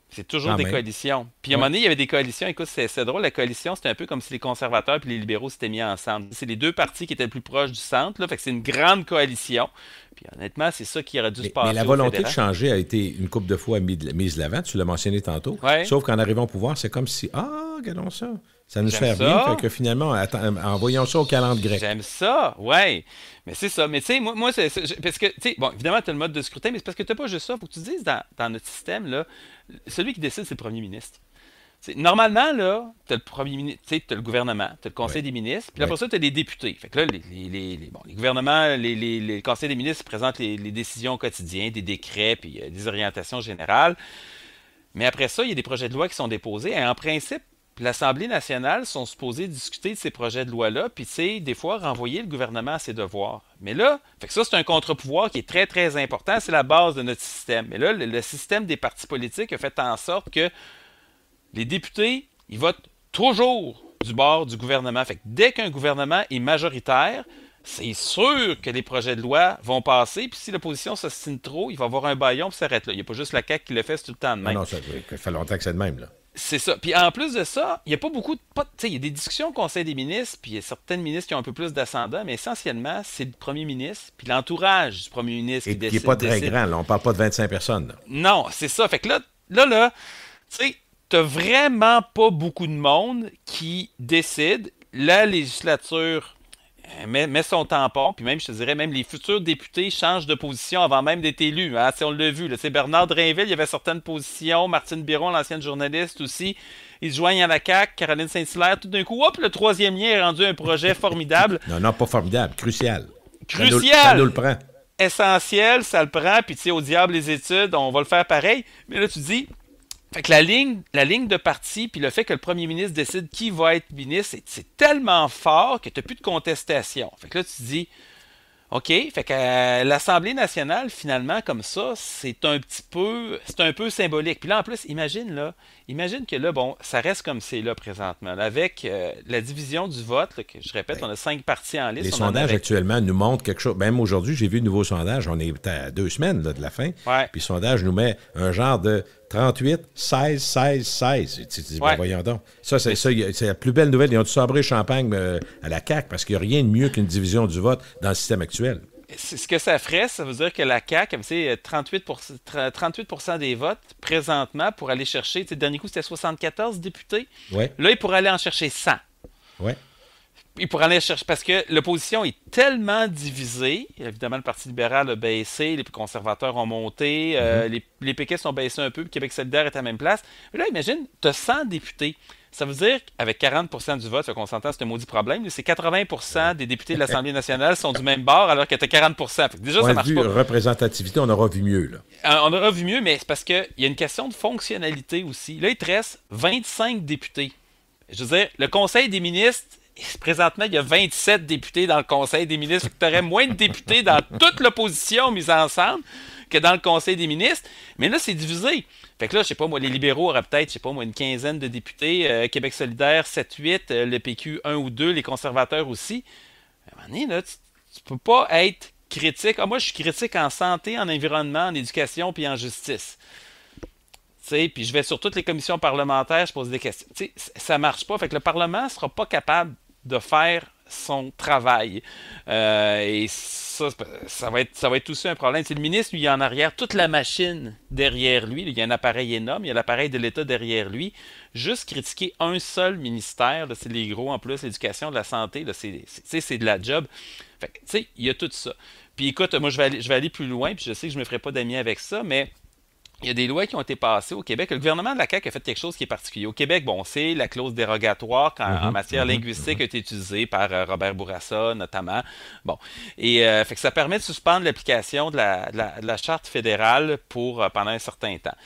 C'est toujours des coalitions. Puis à un moment donné, il y avait des coalitions. Écoute, c'est drôle, la coalition, c'était un peu comme si les conservateurs et les libéraux s'étaient mis ensemble. C'est les 2 partis qui étaient le plus proches du centre, là, fait que c'est une grande coalition. Puis honnêtement, c'est ça qui aurait dû se passer. Mais la volonté de changer a été une couple de fois mise de l'avant, tu l'as mentionné tantôt. Ouais. Sauf qu'en arrivant au pouvoir, c'est comme si, regardons ça. Ça nous sert bien, fait que finalement, envoyons ça au calendrier grec. J'aime ça, ouais. Mais c'est ça. Mais tu sais, moi parce que, tu sais, bon, évidemment, tu as le mode de scrutin, mais c'est parce que tu n'as pas juste ça. Il faut que tu dises dans notre système, là, celui qui décide, c'est le premier ministre. T'sais, normalement, là, tu as le premier ministre, tu as le gouvernement, tu as le conseil des ministres, puis après ça, tu as les députés. Fait que là, les gouvernements, les conseils des ministres présentent les décisions quotidiennes, des décrets, puis des orientations générales. Mais après ça, il y a des projets de loi qui sont déposés. Et en principe, l'Assemblée nationale sont supposés discuter de ces projets de loi-là, puis des fois renvoyer le gouvernement à ses devoirs. Mais là, fait que ça, c'est un contre-pouvoir qui est très, très important. C'est la base de notre système. Mais là, le système des partis politiques a fait en sorte que les députés, ils votent toujours du bord du gouvernement. Fait que dès qu'un gouvernement est majoritaire, c'est sûr que les projets de loi vont passer. Puis si l'opposition s'ostine trop, il va y avoir un bâillon puis s'arrête là. Il n'y a pas juste la CAQ qui le fait, c'est tout le temps de même. Non, ça fait longtemps que c'est de même, là. C'est ça. Puis en plus de ça, il n'y a pas beaucoup de... Tu sais, il y a des discussions au Conseil des ministres, puis il y a certaines ministres qui ont un peu plus d'ascendant, mais essentiellement, c'est le premier ministre, puis l'entourage du premier ministre qui n'est pas très grand, là. On ne parle pas de 25 personnes, là. Non, c'est ça. Fait que là, là, tu sais, t'as vraiment pas beaucoup de monde qui décide. La législature met son tampon, puis même, je te dirais, même les futurs députés changent de position avant même d'être élus. Hein, on l'a vu. Là, Bernard Drinville, il y avait certaines positions. Martine Biron, l'ancienne journaliste aussi. Ils se joignent à la CAQ. Caroline Saint-Hilaire, tout d'un coup, hop, le troisième lien est rendu un projet formidable. Non, pas formidable. Crucial. Crucial! Ça nous le prend. Essentiel, ça le prend. Puis, tu sais, au diable les études, on va le faire pareil. Mais là, tu dis... Fait que la ligne de parti, puis le fait que le premier ministre décide qui va être ministre, c'est tellement fort que tu n'as plus de contestation. Fait que là, tu te dis, OK, fait que l'Assemblée nationale, finalement, comme ça, c'est un peu symbolique. Puis là, en plus, imagine que là, bon, ça reste comme c'est là présentement. Là, avec la division du vote, là, que je répète, on a 5 partis en liste. Les sondages actuellement nous montrent quelque chose. Même aujourd'hui, j'ai vu un nouveau sondage, on est à 2 semaines là, de la fin. Ouais. Puis le sondage nous met un genre de 38, 16, 16, 16. Tu dis, ouais. Voyons donc. C'est la plus belle nouvelle. Ils ont dû sabrer champagne à la CAQ parce qu'il n'y a rien de mieux qu'une division du vote dans le système actuel. Ce que ça ferait, ça veut dire que la CAQ avait 38% des votes présentement pour aller chercher, le dernier coup c'était 74 députés. Ouais. Là, il pourrait aller en chercher 100. Ouais. Il pourrait aller chercher, parce que l'opposition est tellement divisée. Évidemment, le Parti libéral a baissé, les conservateurs ont monté, les péquistes ont baissé un peu, puis Québec solidaire est à la même place. Mais là, imagine, tu as 100 députés. Ça veut dire qu'avec 40% du vote, ce qu'on s'entend, c'est un maudit problème. C'est 80% des députés de l'Assemblée nationale sont du même bord, alors que tu as 40%. Fait que déjà, ça marche pas. Représentativité, on aura vu mieux. Là. On aura vu mieux, mais c'est parce qu'il y a une question de fonctionnalité aussi. Là, il te reste 25 députés. Je veux dire, le Conseil des ministres, présentement, il y a 27 députés dans le Conseil des ministres. Tu aurais moins de députés dans toute l'opposition mise ensemble que dans le Conseil des ministres. Mais là, c'est divisé. Fait que là, je sais pas, moi, les libéraux auraient peut-être, je sais pas, moi, une quinzaine de députés. Québec solidaire, 7-8. Le PQ, 1 ou 2. Les conservateurs aussi. À un moment donné, là, tu peux pas être critique. Moi, je suis critique en santé, en environnement, en éducation puis en justice. Puis je vais sur toutes les commissions parlementaires, je pose des questions. Ça marche pas. Fait que le Parlement sera pas capable de faire son travail. Et ça va être aussi un problème. Le ministre, lui, il a en arrière toute la machine derrière lui. Il y a un appareil énorme, il y a l'appareil de l'État derrière lui. Juste critiquer un seul ministère, là, c'est les gros en plus, l'éducation, de la santé, là, c'est de la job. Fait que, il y a tout ça. Puis écoute, moi, je vais aller plus loin, puis je sais que je me ferai pas d'amis avec ça, mais il y a des lois qui ont été passées au Québec. Le gouvernement de la CAQ a fait quelque chose qui est particulier. Au Québec, bon, c'est la clause dérogatoire en matière linguistique a été utilisée par Robert Bourassa, notamment. Bon. Et fait que ça permet de suspendre l'application de la Charte fédérale pendant un certain temps.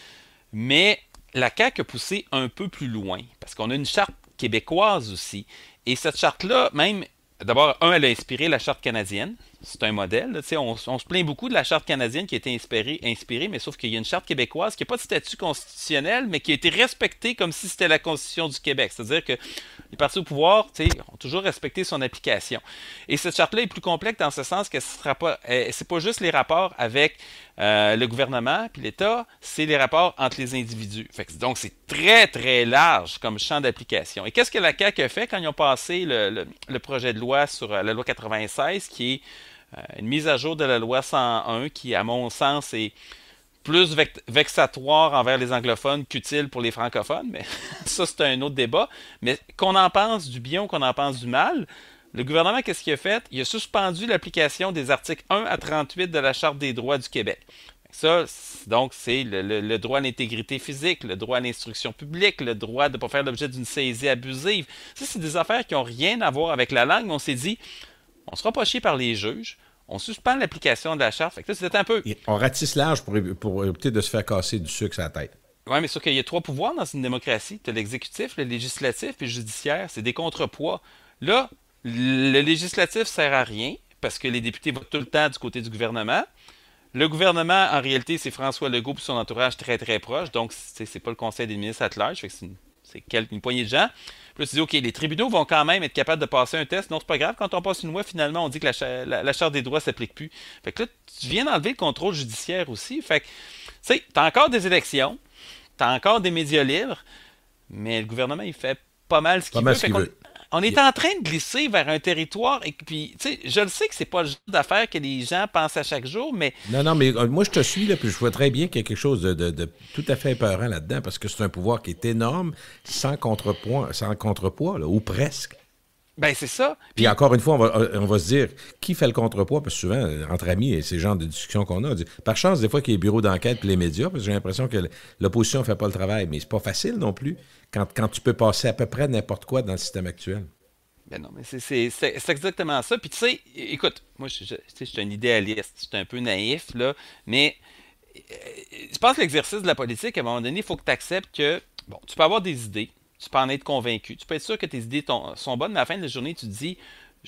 Mais la CAQ a poussé un peu plus loin, parce qu'on a une charte québécoise aussi. Et cette charte-là, même, d'abord, elle a inspiré la Charte canadienne. C'est un modèle. Là, on se plaint beaucoup de la Charte canadienne qui a été inspirée, mais sauf qu'il y a une Charte québécoise qui n'a pas de statut constitutionnel, mais qui a été respectée comme si c'était la Constitution du Québec. C'est-à-dire que les partis au pouvoir ont toujours respecté son application. Et cette Charte-là est plus complexe dans ce sens que c'est pas juste les rapports avec le gouvernement puis l'État, c'est les rapports entre les individus. Donc, c'est très, très large comme champ d'application. Et qu'est-ce que la CAQ a fait quand ils ont passé le projet de loi sur la loi 96, qui est une mise à jour de la loi 101 qui, à mon sens, est plus vexatoire envers les anglophones qu'utile pour les francophones, mais ça, c'est un autre débat. Mais qu'on en pense du bien ou qu'on en pense du mal, le gouvernement, qu'est-ce qu'il a fait? Il a suspendu l'application des articles 1 à 38 de la Charte des droits du Québec. Ça, donc, c'est le droit à l'intégrité physique, le droit à l'instruction publique, le droit de ne pas faire l'objet d'une saisie abusive. Ça, c'est des affaires qui n'ont rien à voir avec la langue. On s'est dit, on ne sera pas chié par les juges. On suspend l'application de la charte. Fait que là, c'était un peu... On ratisse large pour éviter de se faire casser du sucre à la tête. Oui, mais sauf qu'il y a 3 pouvoirs dans une démocratie. Tu as l'exécutif, le législatif et le judiciaire. C'est des contrepoids. Là, le législatif sert à rien parce que les députés votent tout le temps du côté du gouvernement. Le gouvernement, en réalité, c'est François Legault et son entourage très, très proche. Donc, c'est pas le Conseil des ministres at large. Fait que c'est une poignée de gens. Puis là, tu dis, OK, les tribunaux vont quand même être capables de passer un test. Non, c'est pas grave. Quand on passe une loi, finalement, on dit que la Charte des droits ne s'applique plus. Fait que là, tu viens d'enlever le contrôle judiciaire aussi. Fait que, tu sais, t'as encore des élections, t'as encore des médias libres, mais le gouvernement, il fait pas mal ce qu'il veut. On est en train de glisser vers un territoire, et puis, tu sais, je le sais que c'est pas le genre d'affaire que les gens pensent à chaque jour, mais... Non, mais moi, je te suis, là, puis je vois très bien qu'il y a quelque chose de tout à fait épeurant là-dedans, parce que c'est un pouvoir qui est énorme, sans contrepoids, là, ou presque. Ben, c'est ça. Puis encore une fois, on va se dire, qui fait le contrepoids? Parce que souvent, entre amis, et c'est le genre de discussion qu'on a, on dit, par chance, des fois, qu'il y a les bureaux d'enquête et les médias, parce que j'ai l'impression que l'opposition ne fait pas le travail. Mais c'est pas facile non plus, quand tu peux passer à peu près n'importe quoi dans le système actuel. Ben non, mais c'est exactement ça. Puis tu sais, écoute, moi, je suis un idéaliste, je suis un peu naïf, là, mais je pense que l'exercice de la politique, à un moment donné, il faut que tu acceptes que, bon, tu peux avoir des idées, tu peux en être convaincu, tu peux être sûr que tes idées sont bonnes, mais à la fin de la journée, tu te dis,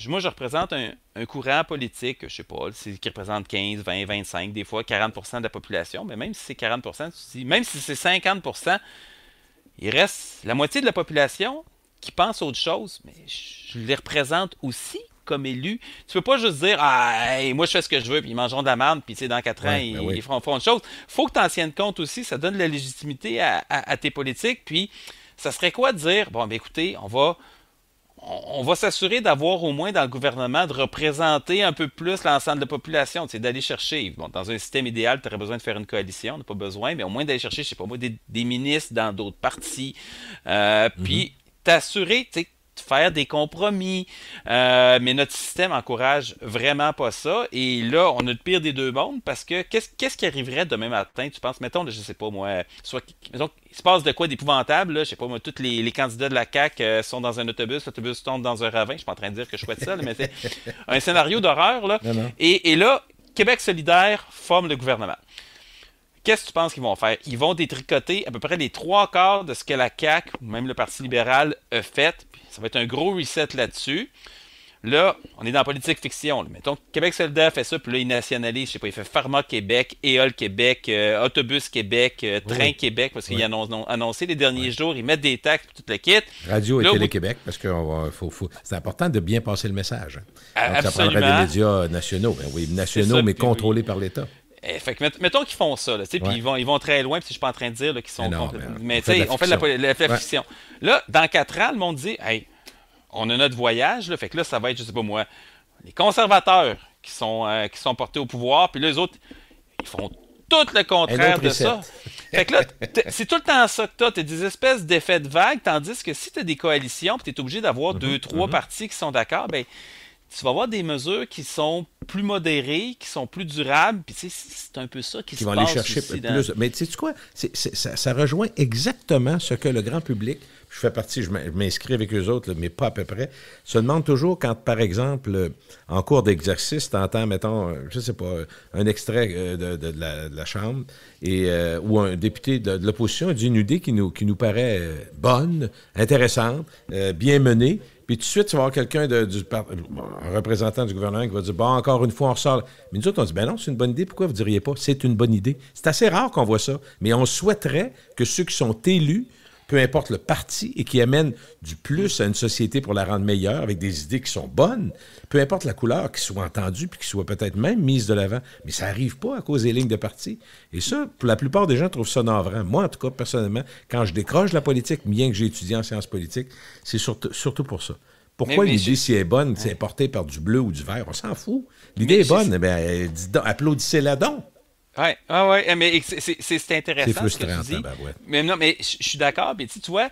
moi, je représente un courant politique, je sais pas, qui représente 15, 20, 25, des fois 40% de la population, mais même si c'est 40%, tu te dis, même si c'est 50%, il reste la moitié de la population qui pense autre chose, mais je les représente aussi comme élus. Tu peux pas juste dire ah, hey, moi je fais ce que je veux, puis ils mangeront de la merde, puis dans 4 ans, ils feront autre chose. Faut que tu en tiennes compte aussi, ça donne de la légitimité à tes politiques, puis ça serait quoi de dire, bon, ben écoutez, on va s'assurer d'avoir au moins dans le gouvernement de représenter un peu plus l'ensemble de la population, c'est d'aller chercher. Bon, dans un système idéal, tu aurais besoin de faire une coalition, on n'a pas besoin, mais au moins d'aller chercher, je sais pas moi, des ministres dans d'autres partis, puis t'assurer, tu sais, de faire des compromis. Mais notre système encourage vraiment pas ça. Et là, on a le pire des deux mondes parce que qu'est-ce qui arriverait demain matin, tu penses, mettons, je sais pas moi, mettons, il se passe de quoi d'épouvantable, là, je sais pas moi, tous les candidats de la CAQ sont dans un autobus, l'autobus tombe dans un ravin, je suis pas en train de dire que je souhaite ça, là, mais c'est un scénario d'horreur, là. Non. Et là, Québec solidaire forme le gouvernement. Qu'est-ce que tu penses qu'ils vont faire? Ils vont détricoter à peu près les 3/4 de ce que la CAQ, ou même le Parti libéral, a fait. Puis ça va être un gros reset là-dessus. Là, on est dans la politique fiction. Là. Mettons, Québec solidaire fait ça, puis là, il nationalise, je sais pas, il fait Pharma Québec, EOL Québec, Autobus Québec, Train Québec, parce qu'ils ont annoncé les derniers jours, ils mettent des taxes, puis tout le kit. Radio et Télé-Québec, parce que c'est important de bien passer le message. Hein. Donc, absolument. ça prendrait des médias nationaux. Ben oui, nationaux, ça, mais contrôlés par l'État. Fait que mettons qu'ils font ça, puis ils vont très loin, puis je suis pas en train de dire qu'ils sont mais tu sais, on fait de la fiction. Là, dans 4 ans, le monde dit hey, on a notre voyage, là, fait que là, ça va être, je sais pas moi, les conservateurs qui sont portés au pouvoir, puis là, les autres, ils font tout le contraire de ça. Fait que là, c'est tout le temps ça que t'as des espèces d'effets de vague, tandis que si t'as des coalitions, puis t'es obligé d'avoir 2-3 partis qui sont d'accord, ben tu vas avoir des mesures qui sont plus modérées, qui sont plus durables, puis tu sais, c'est un peu ça qui se passe. Qui vont aller chercher plus. Mais tu sais quoi? Ça rejoint exactement ce que le grand public, je fais partie, je m'inscris avec eux autres, mais pas à peu près, se demande toujours quand, par exemple, en cours d'exercice, tu entends, mettons, je sais pas, un extrait de la Chambre, ou un député de l'opposition dit une idée qui nous paraît bonne, intéressante, bien menée. Puis tout de suite, tu vas avoir quelqu'un un représentant du gouvernement qui va dire « Bon, encore une fois, on ressort. » Mais nous autres, on dit « Ben non, c'est une bonne idée. Pourquoi vous ne diriez pas? C'est une bonne idée. » C'est assez rare qu'on voit ça. Mais on souhaiterait que ceux qui sont élus, peu importe le parti, et qui amènent du plus à une société pour la rendre meilleure, avec des idées qui sont bonnes, peu importe la couleur, qui soit entendue, puis qui soit peut-être même mise de l'avant. Mais ça n'arrive pas à cause des lignes de parti. Et ça, pour la plupart des gens, trouvent ça navrant. Moi, en tout cas, personnellement, quand je décroche la politique, bien que j'ai étudié en sciences politiques, c'est surtout pour ça. Pourquoi l'idée, si elle est bonne, si elle est portée par du bleu ou du vert? On s'en fout. L'idée est bonne, ben, applaudissez-la donc. Oui, mais c'est intéressant. C'est frustrant, ce que tu dis. Mais non, mais je suis d'accord. Mais tu vois,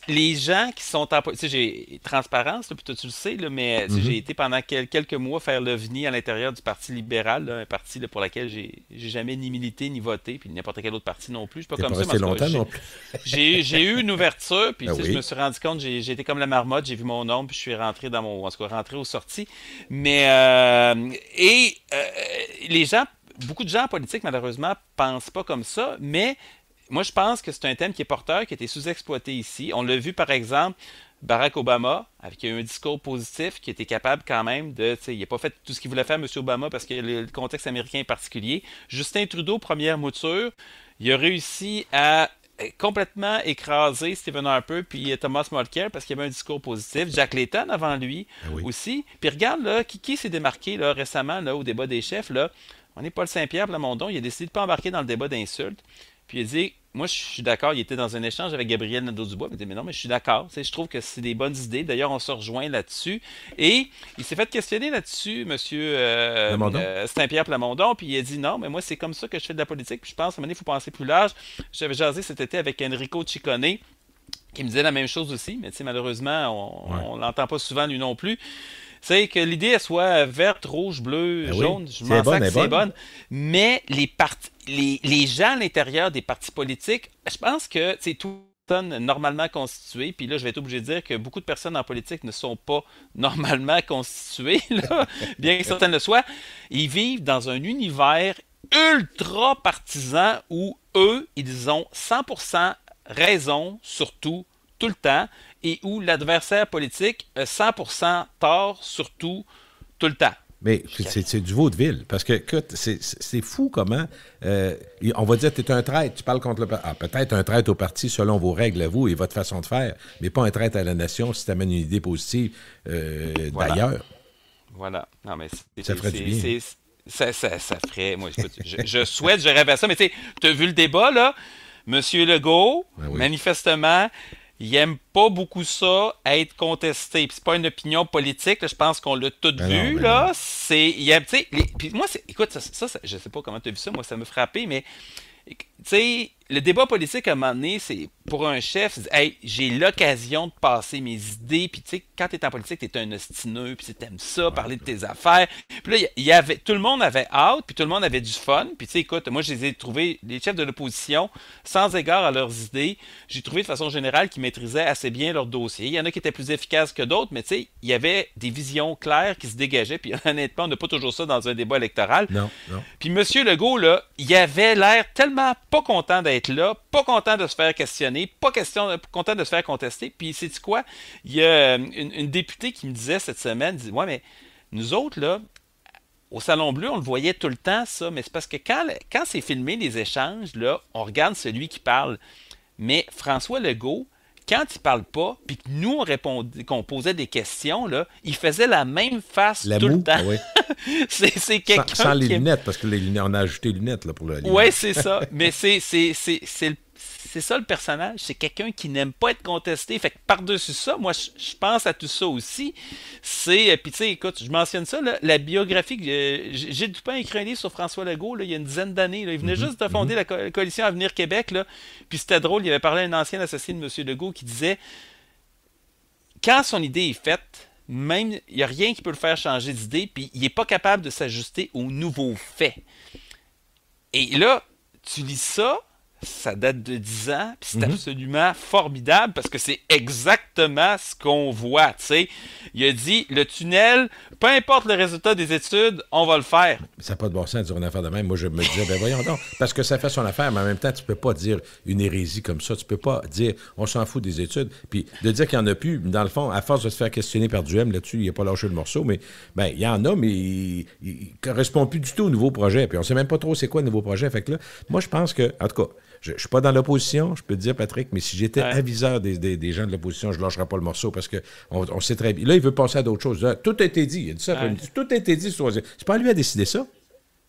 les gens qui sont en... Tu sais, j'ai transparence, là, puis toi, tu le sais, là, mais j'ai été pendant quelques mois faire l'OVNI à l'intérieur du Parti libéral, là, un parti là, pour lequel j'ai jamais ni milité ni voté, puis n'importe quel autre parti non plus. Je suis pas comme ça. Longtemps non plus. J'ai eu une ouverture, puis je me suis rendu compte, j'ai été comme la marmotte, j'ai vu mon nom, puis je suis rentré dans mon... En tout cas, rentré aux sorties. Mais... les gens... Beaucoup de gens en politique, malheureusement, pensent pas comme ça, mais moi, je pense que c'est un thème qui est porteur, qui a été sous-exploité ici. On l'a vu, par exemple, Barack Obama, avec un discours positif, qui était capable quand même de... Il n'a pas fait tout ce qu'il voulait faire, M. Obama, parce que le contexte américain est particulier. Justin Trudeau, première mouture, il a réussi à complètement écraser Stephen Harper puis Thomas Mulcair parce qu'il y avait un discours positif. Jack Layton avant lui aussi. Puis regarde, là, qui s'est démarqué là, récemment là, au débat des chefs, là. On est Paul Saint-Pierre Plamondon, il a décidé de ne pas embarquer dans le débat d'insultes. Puis il a dit moi, je suis d'accord. Il était dans un échange avec Gabriel Nadeau-Dubois. Il m'a dit, mais non, mais je suis d'accord. Tu sais, je trouve que c'est des bonnes idées. D'ailleurs, on se rejoint là-dessus. Et il s'est fait questionner là-dessus, monsieur Plamondon. Saint-Pierre Plamondon. Puis il a dit, non, mais moi, c'est comme ça que je fais de la politique. Puis je pense, à un moment donné, il faut penser plus large. J'avais jasé cet été avec Enrico Ciccone, qui me disait la même chose aussi. Mais tu sais, malheureusement, on l'entend pas souvent, lui non plus. C'est que l'idée elle soit verte, rouge, bleue, Ben jaune, oui, je c'est m'en bonne, sers que elle est c'est bonne. bonne. Mais les gens à l'intérieur des partis politiques, je pense que c'est tout normalement constitué. Puis là, je vais être obligé de dire que beaucoup de personnes en politique ne sont pas normalement constituées, là, bien que certaines le soient. Ils vivent dans un univers ultra partisan où eux, ils ont 100% raison, surtout, tout le temps, et où l'adversaire politique a 100% tort, surtout, tout le temps. Mais c'est du vaudeville. Parce que, écoute, c'est fou comment. On va dire, tu es un traître, tu parles contre le parti. Ah, peut-être un traître au parti selon vos règles à vous et votre façon de faire, mais pas un traître à la nation si tu amènes une idée positive Voilà. d'ailleurs. Voilà. Non, mais Ça ferait du bien. ça ferait. Moi, écoute, je souhaite, je rêve à ça, mais tu sais, tu as vu le débat, là? Monsieur Legault, Ben oui. manifestement, il aime pas beaucoup ça, être contesté. Puis c'est pas une opinion politique, là, je pense qu'on l'a tout Ben vu, non, ben là. non. C'est. Puis moi, écoute, je sais pas comment tu as vu ça, moi, ça me frappé, mais tu sais, le débat politique, à un moment donné, c'est pour un chef, c'est, hey, j'ai l'occasion de passer mes idées. Puis, tu sais, quand t'es en politique, t'es un ostineux, puis t'aimes ça, parler de tes affaires. Puis là, tout le monde avait hâte, puis tout le monde avait du fun. Puis, tu sais, écoute, moi, je les ai trouvés, les chefs de l'opposition, sans égard à leurs idées, j'ai trouvé de façon générale qu'ils maîtrisaient assez bien leur dossier. Il y en a qui étaient plus efficaces que d'autres, mais tu sais, il y avait des visions claires qui se dégageaient. Puis, honnêtement, on n'a pas toujours ça dans un débat électoral. Non, non. Puis M. Legault, là, il avait l'air tellement pas content d'être là, pas content de se faire questionner, content de se faire contester. Puis, sais-tu quoi? Il y a une députée qui me disait cette semaine, dit, ouais, mais nous autres, là, au Salon Bleu, on le voyait tout le temps, ça, mais c'est parce que quand c'est filmé, les échanges, là, on regarde celui qui parle. Mais François Legault, quand il parle pas, puis que nous, qu'on posait des questions, là, il faisait la même face La tout moue, le temps. ah oui. C'est quelqu'un Sans les qui aime. lunettes, parce que les lunettes, on a ajouté les lunettes là, pour le. Ouais, c'est ça. Mais c'est ça le personnage. C'est quelqu'un qui n'aime pas être contesté. Fait que par-dessus ça, moi, je pense à tout ça aussi. Puis tu sais, écoute, je mentionne ça, là, la biographie que Gilles Dupin a écrit un livre sur François Legault, là, il y a une dizaine d'années. Là. Il venait juste de fonder la coalition Avenir Québec. Là. Puis c'était drôle, il avait parlé à un ancien associé de M. Legault qui disait, quand son idée est faite, même, il n'y a rien qui peut le faire changer d'idée, puis il n'est pas capable de s'ajuster aux nouveaux faits. Et là, tu lis ça date de 10 ans, puis c'est absolument formidable parce que c'est exactement ce qu'on voit, tu sais. Il a dit, le tunnel, peu importe le résultat des études, on va le faire. Ça n'a pas de bon sens de dire une affaire de même. Moi, je me disais, ben voyons donc, parce que ça fait son affaire, mais en même temps, tu peux pas dire une hérésie comme ça. Tu peux pas dire, on s'en fout des études. Puis de dire qu'il n'y en a plus, dans le fond, à force de se faire questionner par Duhem là-dessus, il n'a pas lâché le morceau, mais ben il y en a, mais il ne correspond plus du tout au nouveau projet. Puis on ne sait même pas trop c'est quoi le nouveau projet. Fait que là, moi, je pense que, en tout cas, je ne suis pas dans l'opposition, je peux te dire, Patrick, mais si j'étais aviseur des gens de l'opposition, je ne lâcherais pas le morceau parce qu'on sait très bien. Là, il veut passer à d'autres choses. Là, tout a été dit. Il a dit ça. Tout a été dit. C'est pas à lui à décider ça.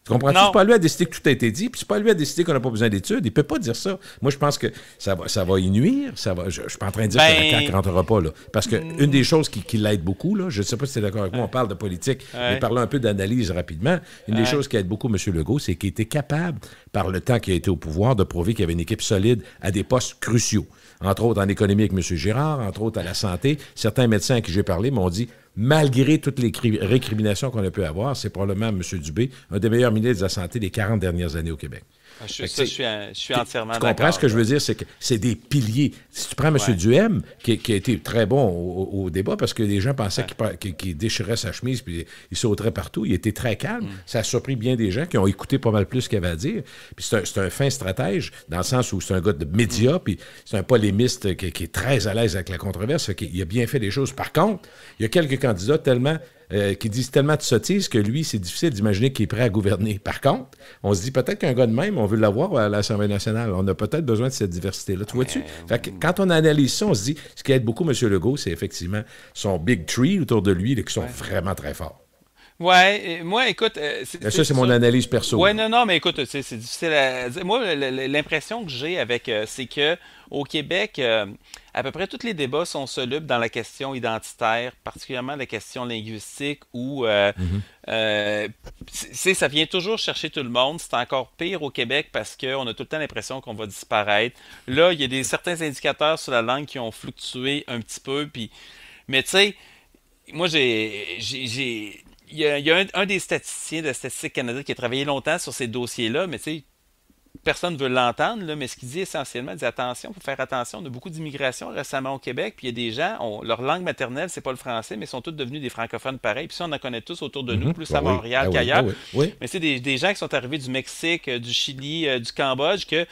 Tu comprends-tu? C'est pas à lui à décider que tout a été dit, puis c'est pas à lui à décider qu'on n'a pas besoin d'études. Il peut pas dire ça. Moi, je pense que ça va y nuire. Je suis pas en train de dire que la CAQ ne rentrera pas, là. Parce que une des choses qui l'aide beaucoup, là, je ne sais pas si tu es d'accord avec moi, on parle de politique, mais parlons un peu d'analyse rapidement. Une des choses qui aide beaucoup M. Legault, c'est qu'il était capable, par le temps qu'il a été au pouvoir, de prouver qu'il y avait une équipe solide à des postes cruciaux. Entre autres en économie avec M. Girard, entre autres à la santé. Certains médecins à qui j'ai parlé m'ont dit, malgré toutes les récriminations qu'on a pu avoir, c'est probablement M. Dubé, un des meilleurs ministres de la Santé des 40 dernières années au Québec. Je suis entièrement d'accord. Tu comprends ce que je veux dire? C'est que c'est des piliers. Si tu prends M. Duhem, qui a été très bon au débat, parce que les gens pensaient qu'il déchirait sa chemise puis il sauterait partout, il était très calme. Ça a surpris bien des gens qui ont écouté pas mal plus ce qu'il avait à dire. Puis c'est un fin stratège, dans le sens où c'est un gars de médias, puis c'est un polémiste qui est très à l'aise avec la controverse. Il a bien fait des choses. Par contre, il y a quelques candidats qui disent tellement de sottises que lui, c'est difficile d'imaginer qu'il est prêt à gouverner. Par contre, on se dit peut-être qu'un gars de même, on veut l'avoir à l'Assemblée nationale. On a peut-être besoin de cette diversité-là. Tu vois-tu? Fait que quand on analyse ça, on se dit, ce qui aide beaucoup M. Legault, c'est effectivement son big tree autour de lui, là, qui sont vraiment très forts. Ouais, moi, écoute... ça, c'est mon analyse perso. Ouais, non, mais écoute, c'est difficile à dire. Moi, l'impression que j'ai avec... c'est que au Québec, à peu près tous les débats sont solubles dans la question identitaire, particulièrement la question linguistique, où ça vient toujours chercher tout le monde. C'est encore pire au Québec parce qu'on a tout le temps l'impression qu'on va disparaître. Là, il y a certains indicateurs sur la langue qui ont fluctué un petit peu, mais tu sais, moi, il y a un des statisticiens de Statistique Canada qui a travaillé longtemps sur ces dossiers-là, mais tu sais, personne ne veut l'entendre, là, mais ce qu'il dit essentiellement, il dit attention, il faut faire attention, on a beaucoup d'immigration récemment au Québec, puis il y a des gens, leur langue maternelle, c'est pas le français, mais ils sont tous devenus des francophones pareils, puis ça, on en connaît tous autour de nous, plus à Montréal qu'ailleurs. Oui. Mais c'est des gens qui sont arrivés du Mexique, du Chili, du Cambodge, que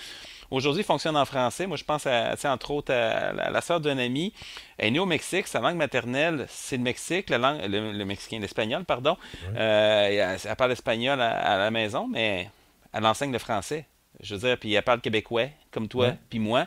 aujourd'hui fonctionnent en français. Moi, je pense entre autres à la sœur d'un ami. Elle est née au Mexique. Sa langue maternelle, c'est le Mexique, le mexicain, l'espagnol, pardon. Ouais. Elle parle espagnol à la maison, mais elle enseigne le français. Je veux dire, puis elle parle québécois, comme toi, puis moi.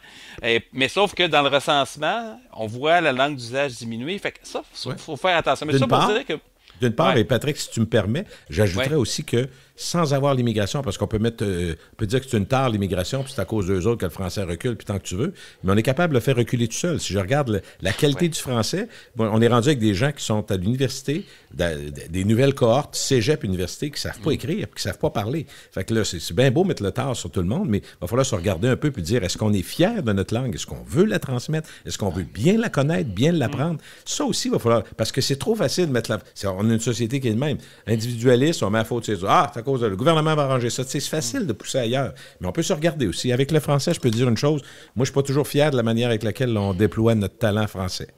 Mais sauf que dans le recensement, on voit la langue d'usage diminuer. Fait que ça, il faut faire attention. Mais ça pour dire que... D'une part, et Patrick, si tu me permets, j'ajouterais aussi que sans avoir l'immigration, parce qu'on peut dire que c'est une tare l'immigration, puis c'est à cause d'eux autres que le français recule, puis tant que tu veux, mais on est capable de le faire reculer tout seul. Si je regarde la qualité du français, on est rendu avec des gens qui sont à l'université, des nouvelles cohortes, cégep, université, qui ne savent pas écrire, qui ne savent pas parler. Fait que là, c'est bien beau mettre le tard sur tout le monde, mais il va falloir se regarder un peu puis dire, est-ce qu'on est fier de notre langue? Est-ce qu'on veut la transmettre? Est-ce qu'on veut bien la connaître, bien l'apprendre? Ça aussi, il va falloir... Parce que c'est trop facile de mettre on a une société qui est de même. Individualiste, on met la faute, c'est à cause de le gouvernement va arranger ça. C'est facile de pousser ailleurs. Mais on peut se regarder aussi. Avec le français, je peux te dire une chose. Moi, je ne suis pas toujours fier de la manière avec laquelle on déploie notre talent français.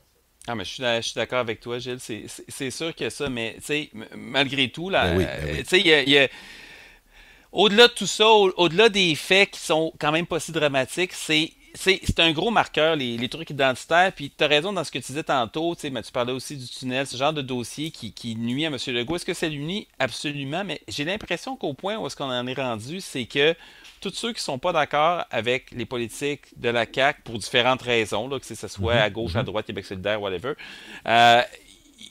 Ah, mais je suis d'accord avec toi, Gilles. C'est sûr que ça, mais tu sais, malgré tout, là, tu sais, il y a au-delà de tout ça, au-delà des faits qui sont quand même pas si dramatiques, c'est un gros marqueur, les trucs identitaires. Puis tu as raison dans ce que tu disais tantôt, mais tu parlais aussi du tunnel, ce genre de dossier qui nuit à M. Legault. Est-ce que ça lui nuit? Absolument, mais j'ai l'impression qu'au point où est-ce qu'on en est rendu, c'est que tous ceux qui ne sont pas d'accord avec les politiques de la CAQ pour différentes raisons, là, que ce soit à gauche, à droite, Québec solidaire, whatever,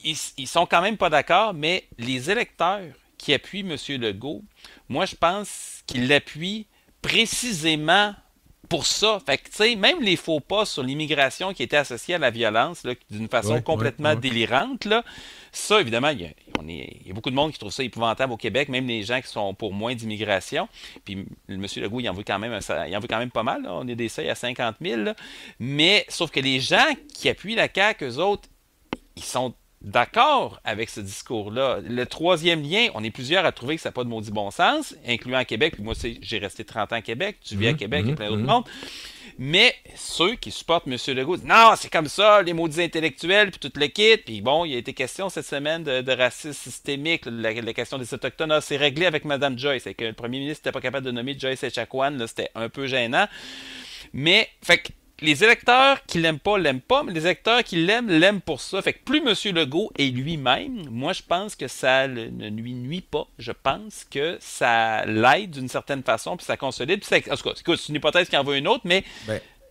ils sont quand même pas d'accord, mais les électeurs qui appuient M. Legault, moi je pense qu'ils l'appuient précisément pour ça. Fait que, tu sais, même les faux pas sur l'immigration qui étaient associés à la violence, là, d'une façon complètement délirante, là, ça, évidemment, il y a beaucoup de monde qui trouve ça épouvantable au Québec, même les gens qui sont pour moins d'immigration. Puis, M. Legault, il en veut quand même pas mal. Là. On est des seuils à 50 000. Là. Mais, sauf que les gens qui appuient la CAQ, eux autres, ils sont d'accord avec ce discours-là. Le troisième lien, on est plusieurs à trouver que ça n'a pas de maudit bon sens, incluant à Québec, puis moi, j'ai resté 30 ans à Québec, tu vis à Québec, il y a plein d'autres mondes. Mais ceux qui supportent M. Legault disent « Non, c'est comme ça, les maudits intellectuels, puis tout le kit. » Puis bon, il y a été question cette semaine de racisme systémique, la question des Autochtones. Ah, c'est réglé avec Mme Joyce. C'est que le premier ministre n'était pas capable de nommer Joyce Echaquan, c'était un peu gênant. Mais, fait que les électeurs qui l'aiment pas, mais les électeurs qui l'aiment pour ça. Fait que plus M. Legault est lui-même, moi, je pense que ça ne lui nuit pas. Je pense que ça l'aide d'une certaine façon, puis ça consolide. Puis ça, en tout cas, c'est une hypothèse qui en vaut une autre, mais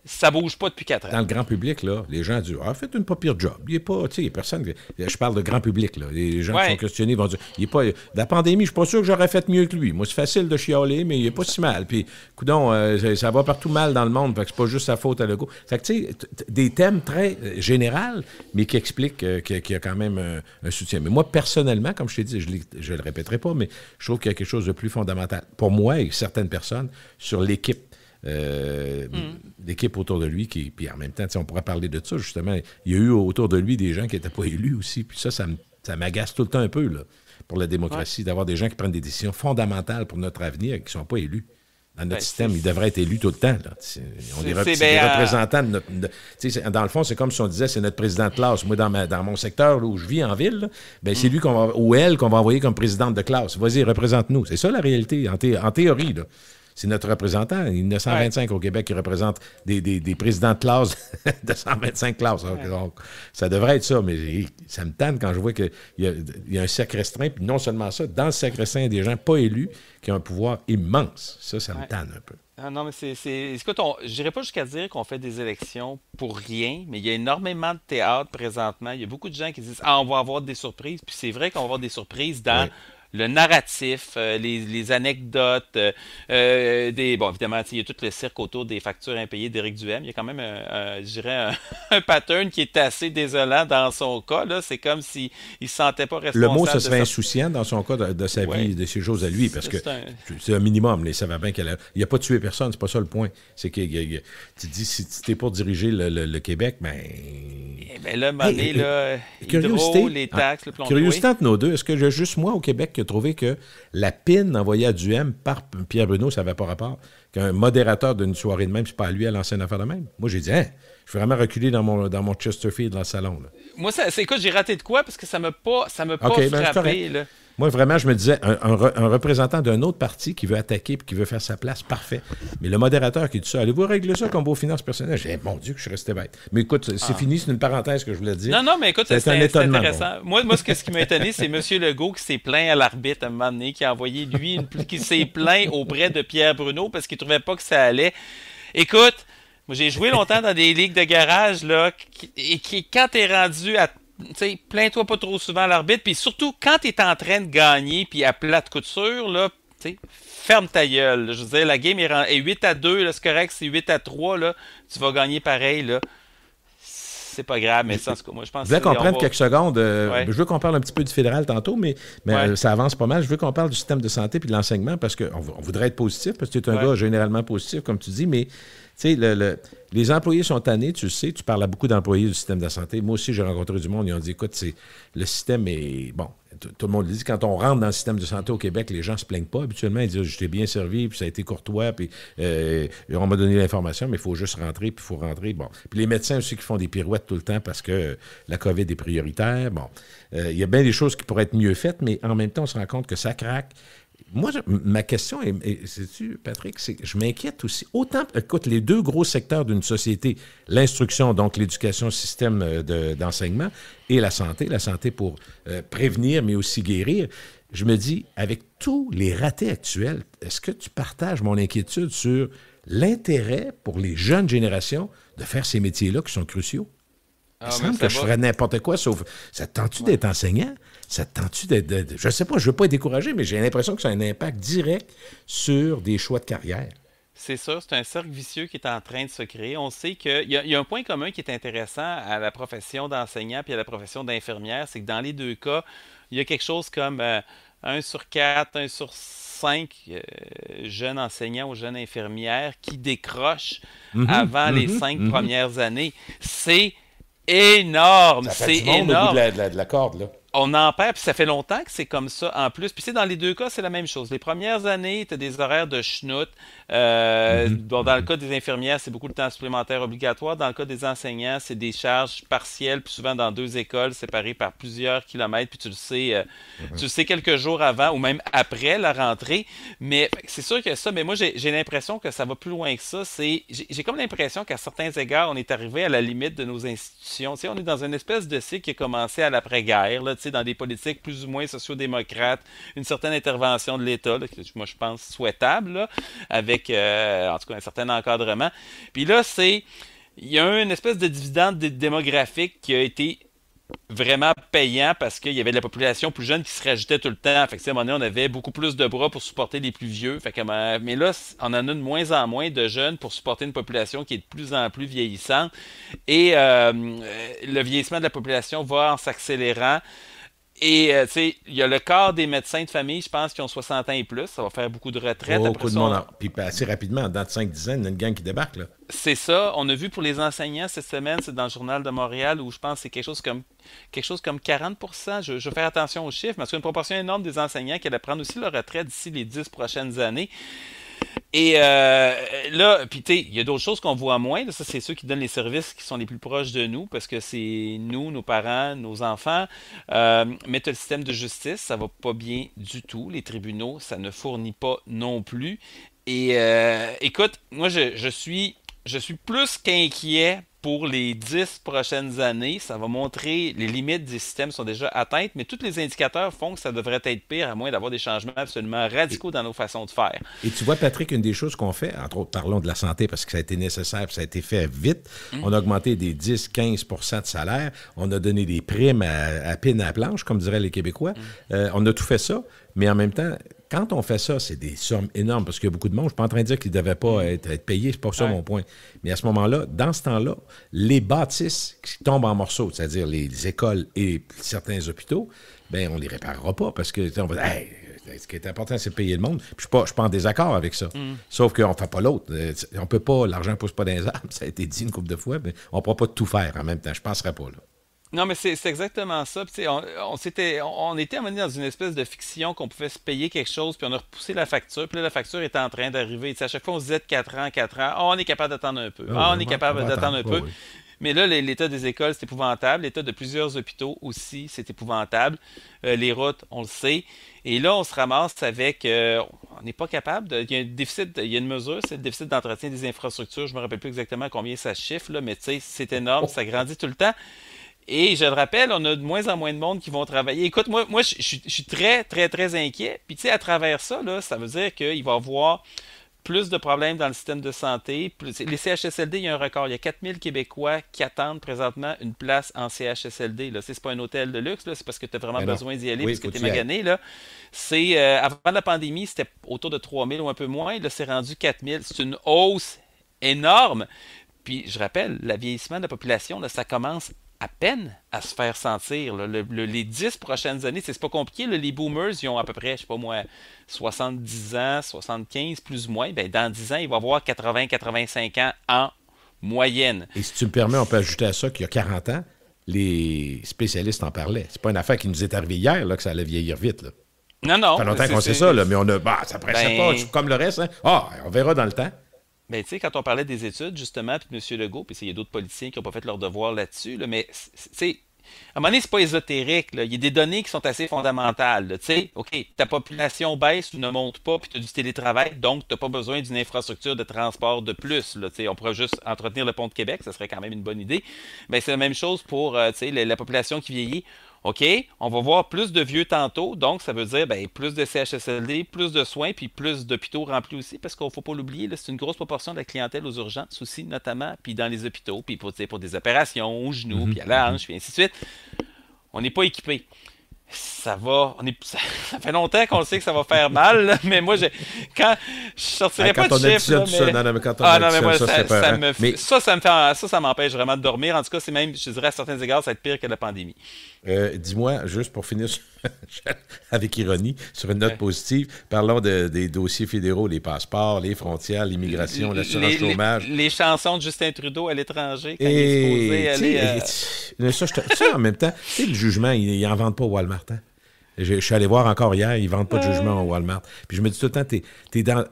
ça bouge pas depuis 4 ans. Dans le grand public, là, les gens disent « Ah, faites une pas pire job. » Il n'est pas, tu sais, il n'y a personne... Je parle de grand public, là. Les gens qui sont questionnés vont dire « Il est pas... La pandémie, je suis pas sûr que j'aurais fait mieux que lui. Moi, c'est facile de chialer, mais il n'est pas si mal. Puis, coudonc, ça va partout mal dans le monde, fait que c'est pas juste sa faute à Legault. » Fait que, tu sais, des thèmes très généraux, mais qui expliquent qu'il y a quand même un soutien. Mais moi, personnellement, comme je t'ai dit, je le répéterai pas, mais je trouve qu'il y a quelque chose de plus fondamental, pour moi et certaines personnes, sur l'équipe. L'équipe autour de lui, puis en même temps, on pourrait parler de ça, justement. Il y a eu autour de lui des gens qui n'étaient pas élus aussi, puis ça m'agace tout le temps un peu, là, pour la démocratie, d'avoir des gens qui prennent des décisions fondamentales pour notre avenir et qui ne sont pas élus. Dans notre système, ils devraient être élus tout le temps. Là. On est des représentants de notre... dans le fond, c'est comme si on disait, c'est notre président de classe. Moi, dans mon secteur là, où je vis en ville, là, c'est lui ou elle qu'on va envoyer comme présidente de classe. Vas-y, représente-nous. C'est ça la réalité, en théorie. Là. c'est notre représentant. Il y en a 125 au Québec qui représentent des présidents de classe de 125 classes. Donc, ça devrait être ça, mais ça me tanne quand je vois qu'il y a un cercle restreint. Puis non seulement ça, dans le cercle restreint, il y a des gens pas élus qui ont un pouvoir immense. Ça me tanne un peu. Ah non, mais écoute, je n'irais pas jusqu'à dire qu'on fait des élections pour rien, mais il y a énormément de théâtre présentement. Il y a beaucoup de gens qui disent on va avoir des surprises. Puis c'est vrai qu'on va avoir des surprises dans le narratif, les anecdotes, bon, évidemment, il y a tout le cirque autour des factures impayées d'Éric Duhem. Il y a quand même, je dirais, un pattern qui est assez désolant dans son cas. Là. C'est comme s'il ne se sentait pas responsable. Le mot, ce serait insouciant dans son cas de sa vie, de ses choses à lui, parce que c'est un minimum. Ça va bien il n'a pas tué personne, c'est pas ça le point. C'est que tu dis, si tu es pour diriger le Québec, ben là, Hydro, les taxes, le plomb. Curiosité entre nos deux, est-ce que j'ai juste moi au Québec qui a trouvé que la pine envoyée à Duhem par Pierre Bruno, ça n'avait pas rapport, qu'un modérateur d'une soirée de même, c'est pas à lui à lancer une affaire de même? Moi, j'ai dit, je suis vraiment reculé dans mon Chesterfield dans le salon. Là. Moi, écoute, j'ai raté de quoi parce que ça m'a pas frappé. Là. Moi, vraiment, je me disais, un représentant d'un autre parti qui veut attaquer et qui veut faire sa place, parfait. Mais le modérateur qui dit ça, allez-vous régler ça comme vos finances personnelles? J'ai dit, mon Dieu, que je suis resté bête. Mais écoute, c'est fini, c'est une parenthèse que je voulais dire. Non, mais écoute, c'est intéressant. Bon. Moi, ce qui m'a étonné, c'est M. Legault qui s'est plaint à l'arbitre à un moment donné, qui a envoyé, qui s'est plaint auprès de Pierre Bruno parce qu'il trouvait pas que ça allait. Écoute, moi, j'ai joué longtemps dans des ligues de garage, là, et quand t'es rendu à plains-toi pas trop souvent à l'arbitre, puis surtout, quand tu es en train de gagner, puis à plate couture, là, ferme ta gueule. Là. Je veux dire, la game est 8-2, là, c'est correct, c'est 8-3, là, tu vas gagner pareil, là. C'est pas grave, mais ça, en tout cas, moi, je pense que... Je voulais qu'on prenne quelques secondes. Je veux qu'on parle un petit peu du fédéral tantôt, mais ça avance pas mal. Je veux qu'on parle du système de santé puis de l'enseignement, parce qu'on voudrait être positif, parce que tu es un gars généralement positif, comme tu dis, mais... Tu sais, les employés sont tannés, tu le sais, tu parles à beaucoup d'employés du système de la santé. Moi aussi, j'ai rencontré du monde, ils ont dit, écoute, le système est... Bon, tout le monde le dit, quand on rentre dans le système de santé au Québec, les gens se plaignent pas. Habituellement, ils disent, je t'ai bien servi, puis ça a été courtois, puis on m'a donné l'information, mais il faut juste rentrer, puis il faut rentrer. Bon. Puis les médecins aussi qui font des pirouettes tout le temps parce que la COVID est prioritaire. Bon, il y a bien des choses qui pourraient être mieux faites, mais en même temps, on se rend compte que ça craque. Moi, ma question, sais-tu, Patrick, c'est que je m'inquiète aussi. Autant, écoute, les deux gros secteurs d'une société, l'instruction, donc l'éducation, système d'enseignement, et la santé pour prévenir, mais aussi guérir, je me dis, avec tous les ratés actuels, est-ce que tu partages mon inquiétude sur l'intérêt pour les jeunes générations de faire ces métiers-là qui sont cruciaux? Il me semble que je ferais n'importe quoi, sauf... Ça te tente-tu d'être enseignant? Ça te tente-tu d'être... Je sais pas, je veux pas être découragé, mais j'ai l'impression que ça a un impact direct sur des choix de carrière. C'est ça, c'est un cercle vicieux qui est en train de se créer. On sait qu'il y a un point commun qui est intéressant à la profession d'enseignant puis à la profession d'infirmière, c'est que dans les deux cas, il y a quelque chose comme 1 sur 4, 1 sur 5 jeunes enseignants ou jeunes infirmières qui décrochent avant les 5 premières années. C'est énorme, c'est énorme. Au bout de la corde, là. On en perd, puis ça fait longtemps que c'est comme ça en plus. Puis dans les deux cas, c'est la même chose. Les premières années, tu as des horaires de schnout. Dans le cas des infirmières, c'est beaucoup de temps supplémentaire obligatoire. Dans le cas des enseignants, c'est des charges partielles, puis souvent dans 2 écoles séparées par plusieurs kilomètres, puis tu le sais quelques jours avant ou même après la rentrée. Mais c'est sûr que ça, mais moi, j'ai l'impression que ça va plus loin que ça. J'ai comme l'impression qu'à certains égards, on est arrivé à la limite de nos institutions. Tu sais, on est dans une espèce de cycle qui a commencé à l'après-guerre, là, dans des politiques plus ou moins sociodémocrates, une certaine intervention de l'État, là, que moi je pense souhaitable, là, avec en tout cas un certain encadrement. Puis là, il y a une espèce de dividende démographique qui a été vraiment payant parce qu'il y avait de la population plus jeune qui se rajoutait tout le temps. Fait que, à un moment donné, on avait beaucoup plus de bras pour supporter les plus vieux. Fait que, mais là, on en a de moins en moins de jeunes pour supporter une population qui est de plus en plus vieillissante. Et le vieillissement de la population va en s'accélérant. Et, tu sais, il y a le quart des médecins de famille, je pense, qui ont 60 ans et plus. Ça va faire beaucoup de retraites. Beaucoup de monde. Puis assez rapidement, dans 5-10 ans, il y a une gang qui débarque, là. C'est ça. On a vu pour les enseignants cette semaine, c'est dans le Journal de Montréal, où je pense que c'est quelque chose comme 40%. Je vais faire attention aux chiffres, mais c'est une proportion énorme des enseignants qui allaient prendre aussi leur retraite d'ici les 10 prochaines années. Et là, puis tu sais, il y a d'autres choses qu'on voit moins. Là, ça, c'est ceux qui donnent les services qui sont les plus proches de nous, parce que c'est nous, nos parents, nos enfants. Mais tu as le système de justice, ça va pas bien du tout. Les tribunaux, ça ne fournit pas non plus. Et écoute, moi, je suis plus qu'inquiet pour les 10 prochaines années. Ça va montrer les limites du système sont déjà atteintes, mais tous les indicateurs font que ça devrait être pire, à moins d'avoir des changements absolument radicaux dans nos façons de faire. Et tu vois, Patrick, une des choses qu'on fait, entre autres, parlons de la santé parce que ça a été nécessaire, puis ça a été fait vite. On a augmenté des 10-15 de salaire. On a donné des primes à pine à la planche, comme diraient les Québécois. On a tout fait ça, mais en même temps, quand on fait ça, c'est des sommes énormes parce qu'il y a beaucoup de monde. Je ne suis pas en train de dire qu'ils ne devaient pas être payés, c'est pas ça mon point. Mais à ce moment-là, dans ce temps-là, les bâtisses qui tombent en morceaux, c'est-à-dire les écoles et certains hôpitaux, ben on ne les réparera pas parce que on va dire, hey, ce qui est important, c'est de payer le monde. Puis je ne suis pas en désaccord avec ça. Sauf qu'on ne fait pas l'autre. On peut pas, l'argent ne pousse pas dans les arbres, ça a été dit une couple de fois, mais on ne pourra pas tout faire en même temps. Je ne penserais pas, là. Non, mais c'est exactement ça. Puis, tu sais, on était amené dans une espèce de fiction qu'on pouvait se payer quelque chose, puis on a repoussé la facture, puis là, la facture était en train d'arriver. Tu sais, à chaque fois, on se disait de 4 ans, 4 ans, on est capable d'attendre un peu. On est capable d'attendre un peu. Oui. Mais là, l'état des écoles, c'est épouvantable. L'état de plusieurs hôpitaux aussi, c'est épouvantable. Les routes, on le sait. Et là, on se ramasse avec... on n'est pas capable de... Il y a un déficit, il y a une mesure, c'est le déficit d'entretien des infrastructures. Je ne me rappelle plus exactement combien ça chiffre, là, mais tu sais, c'est énorme, ça grandit tout le temps. Et je le rappelle, on a de moins en moins de monde qui vont travailler. Écoute, moi je suis très, très, très inquiet. Puis, tu sais, à travers ça, là, ça veut dire qu'il va y avoir plus de problèmes dans le système de santé. Les CHSLD, il y a un record. Il y a 4000 Québécois qui attendent présentement une place en CHSLD. Là. C'est pas un hôtel de luxe, là, c'est parce que tu as vraiment besoin d'y aller, parce que tu es magané. Là. Avant la pandémie, c'était autour de 3000 ou un peu moins. Là, c'est rendu 4000. C'est une hausse énorme. Puis, je rappelle, le vieillissement de la population, là, ça commence à peine à se faire sentir. Là. Les 10 prochaines années, c'est pas compliqué. Là. Les boomers, ils ont à peu près, je sais pas moi, 70 ans, 75 plus ou moins. Ben, dans 10 ans, il va avoir 80-85 ans en moyenne. Et si tu me permets, on peut ajouter à ça qu'il y a 40 ans, les spécialistes en parlaient. C'est pas une affaire qui nous est arrivée hier, là, que ça allait vieillir vite. Là. Non. Ça fait longtemps qu'on sait ça, là, mais on a. Bah, ça pressait pas, comme le reste. Hein? On verra dans le temps. Ben, tu sais, quand on parlait des études, justement, puis de M. Legault, puis il y a d'autres politiciens qui n'ont pas fait leur devoir là-dessus, là, mais, tu sais, à un moment donné, c'est pas ésotérique, là. Il y a des données qui sont assez fondamentales, tu sais. OK, ta population baisse ou ne monte pas, puis tu as du télétravail, donc tu n'as pas besoin d'une infrastructure de transport de plus, là, tu sais. On pourrait juste entretenir le pont de Québec, ça serait quand même une bonne idée. Ben, c'est la même chose pour, tu sais, la population qui vieillit. OK, on va voir plus de vieux tantôt, donc ça veut dire ben, plus de CHSLD, plus de soins, puis plus d'hôpitaux remplis aussi, parce qu'il ne faut pas l'oublier, c'est une grosse proportion de la clientèle aux urgences aussi, notamment, puis dans les hôpitaux, puis pour des opérations aux genoux, puis à la hanche, puis ainsi de suite. On n'est pas équipé. Ça fait longtemps qu'on sait que ça va faire mal, là, mais moi, quand je sortirais pas de chiffre, ça m'empêche vraiment de dormir. En tout cas, c'est même, je dirais à certains égards, ça va être pire que la pandémie. Dis-moi, juste pour finir avec ironie, sur une note positive, parlons des dossiers fédéraux, les passeports, les frontières, l'immigration, l'assurance chômage. Les chansons de Justin Trudeau à l'étranger, quand il est supposé aller... Ça, en même temps, tu sais, le jugement, ils n'en vendent pas au Walmart. Hein? Je suis allé voir encore hier, ils ne vendent pas de jugement au Walmart. Puis je me dis tout le temps, t'es dans...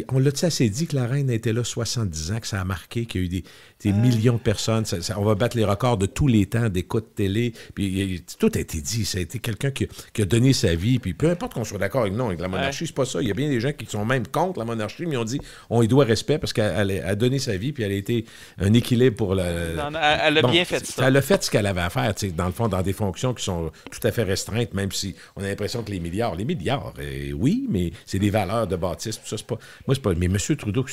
On l'a-tu assez dit que la reine était là 70 ans, que ça a marqué, qu'il y a eu des millions de personnes. On va battre les records de tous les temps d'écoute télé. Puis, tout a été dit. Ça a été quelqu'un qui a donné sa vie. Puis peu importe qu'on soit d'accord avec la monarchie, c'est pas ça. Il y a bien des gens qui sont même contre la monarchie, mais ils ont dit on lui doit respect parce qu'elle a donné sa vie, puis elle a été un équilibre pour la... Non, elle a bien fait ça. Elle a fait ce qu'elle avait à faire, dans le fond, dans des fonctions qui sont tout à fait restreintes, même si on a l'impression que les milliards, oui, mais c'est des valeurs de bâtisse, tout ça, c'est pas... Moi, c'est pas... Mais M. Trudeau...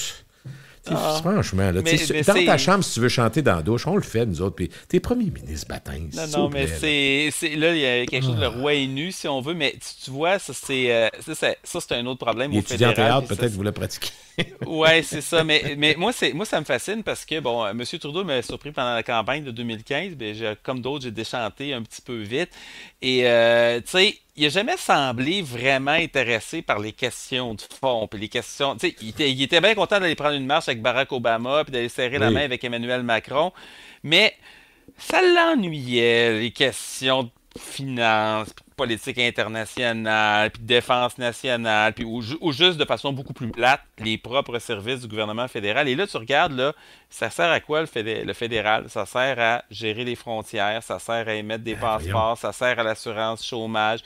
Franchement, là, dans ta chambre, si tu veux chanter dans la douche, on le fait, nous autres. Puis t'es premier ministre, bâtins. Non, mais là, il y a quelque chose, le roi est nu, si on veut, mais tu vois, ça, c'est un autre problème au fédéral. Étudiant en théâtre, peut-être, vous le pratiquez. Ouais, c'est ça. Mais moi, ça me fascine parce que, bon, M. Trudeau m'a surpris pendant la campagne de 2015. Comme d'autres, j'ai déchanté un petit peu vite. Et, tu sais, il n'a jamais semblé vraiment intéressé par les questions de fond. Puis les questions. Tu sais, il était bien content d'aller prendre une marche avec Barack Obama puis d'aller serrer la main avec Emmanuel Macron. Mais ça l'ennuyait, les questions de finances, politique internationale, puis défense nationale, puis ou juste de façon beaucoup plus plate, les propres services du gouvernement fédéral. Et là, tu regardes, là, ça sert à quoi le fédéral? Ça sert à gérer les frontières, ça sert à émettre des passeports, ça sert à l'assurance chômage,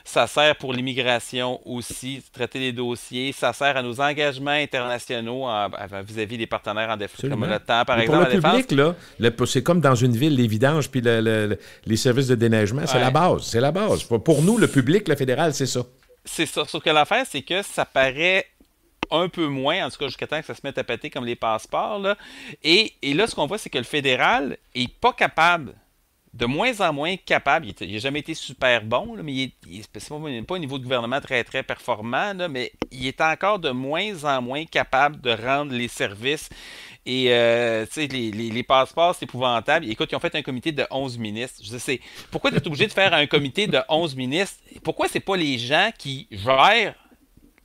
ça sert pour l'immigration aussi, traiter les dossiers, ça sert à nos engagements internationaux vis-à-vis des partenaires en défense, comme l'OTAN, par exemple. Pour le public, là, c'est comme dans une ville, les vidanges puis les services de déneigement, c'est la base. C'est la base. Pour nous, le public, le fédéral, c'est ça. C'est ça. Sauf que l'affaire, c'est que ça paraît un peu moins, en tout cas jusqu'à temps que ça se mette à péter comme les passeports. Là. Et là, ce qu'on voit, c'est que le fédéral est pas capable, de moins en moins capable. Il n'a jamais été super bon, là, mais il n'est pas au niveau de gouvernement très, très performant, là, mais il est encore de moins en moins capable de rendre les services. Et les passeports, c'est épouvantable. Écoute, ils ont fait un comité de 11 ministres. Je sais, pourquoi tu es obligé de faire un comité de 11 ministres? Pourquoi c'est pas les gens qui gèrent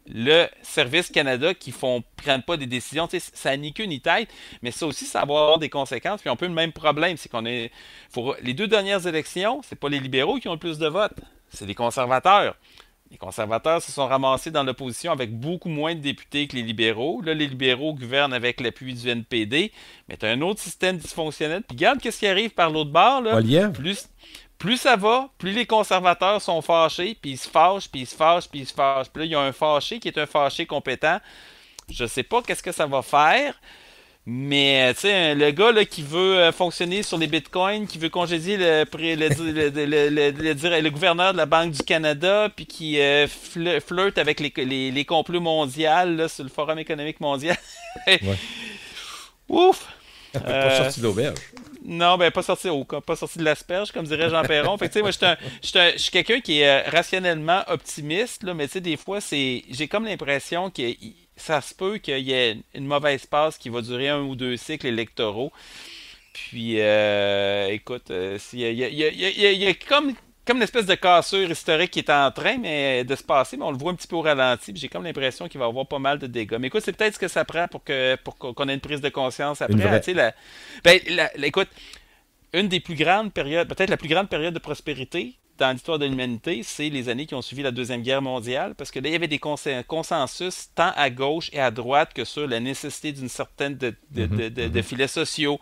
le Service Canada qui prennent pas des décisions? Ça n'a ni queue ni tête, mais ça aussi, ça va avoir des conséquences. Puis on peut le même problème, c'est qu'on est. Les 2 dernières élections, c'est pas les libéraux qui ont le plus de votes, c'est les conservateurs. Les conservateurs se sont ramassés dans l'opposition avec beaucoup moins de députés que les libéraux. Là, les libéraux gouvernent avec l'appui du NPD, mais tu as un autre système dysfonctionnel. Puis regarde qu'est-ce qui arrive par l'autre bord. Là. Plus ça va, plus les conservateurs sont fâchés, puis ils se fâchent, puis ils se fâchent, puis ils se fâchent. Puis là, il y a un fâché qui est un fâché compétent. Je sais pas qu'est-ce que ça va faire. Mais, tu sais, le gars là, qui veut fonctionner sur les bitcoins, qui veut congédier le gouverneur de la Banque du Canada, puis qui flirte avec les complots mondiaux là, sur le Forum économique mondial. Ouais. Ouf! Pas sorti de l'auberge. Non, ben pas sorti de l'asperge, comme dirait Jean Perron. Fait que, tu sais, moi, je suis quelqu'un qui est rationnellement optimiste, là, mais tu sais, des fois, j'ai comme l'impression que ça se peut qu'il y ait une mauvaise passe qui va durer 1 ou 2 cycles électoraux. Puis, écoute, il y a comme une espèce de cassure historique qui est en train de se passer, mais on le voit un petit peu au ralenti. J'ai comme l'impression qu'il va y avoir pas mal de dégâts. Mais écoute, c'est peut-être ce que ça prend pour qu'on ait une prise de conscience après. Écoute, une des plus grandes périodes, peut-être la plus grande période de prospérité dans l'histoire de l'humanité, c'est les années qui ont suivi la Deuxième Guerre mondiale, parce que là, il y avait des consensus tant à gauche et à droite que sur la nécessité d'une certaine de filets sociaux,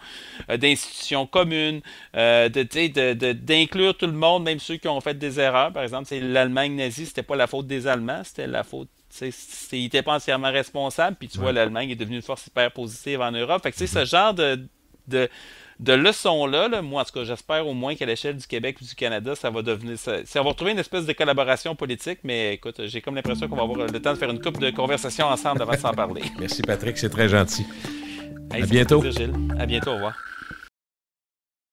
d'institutions communes, d'inclure tout le monde, même ceux qui ont fait des erreurs. Par exemple, l'Allemagne nazie, c'était pas la faute des Allemands, c'était la faute. Ils n'étaient pas entièrement responsables, puis tu vois, l'Allemagne est devenue une force hyper positive en Europe. Fait que ce genre de leçons-là, moi, en tout cas, j'espère au moins qu'à l'échelle du Québec ou du Canada, ça va devenir. On va retrouver une espèce de collaboration politique, mais écoute, j'ai comme l'impression qu'on va avoir le temps de faire une couple de conversations ensemble avant de s'en parler. Merci, Patrick, c'est très gentil. Hey, à bientôt. Plaisir, Gilles. À bientôt, au revoir.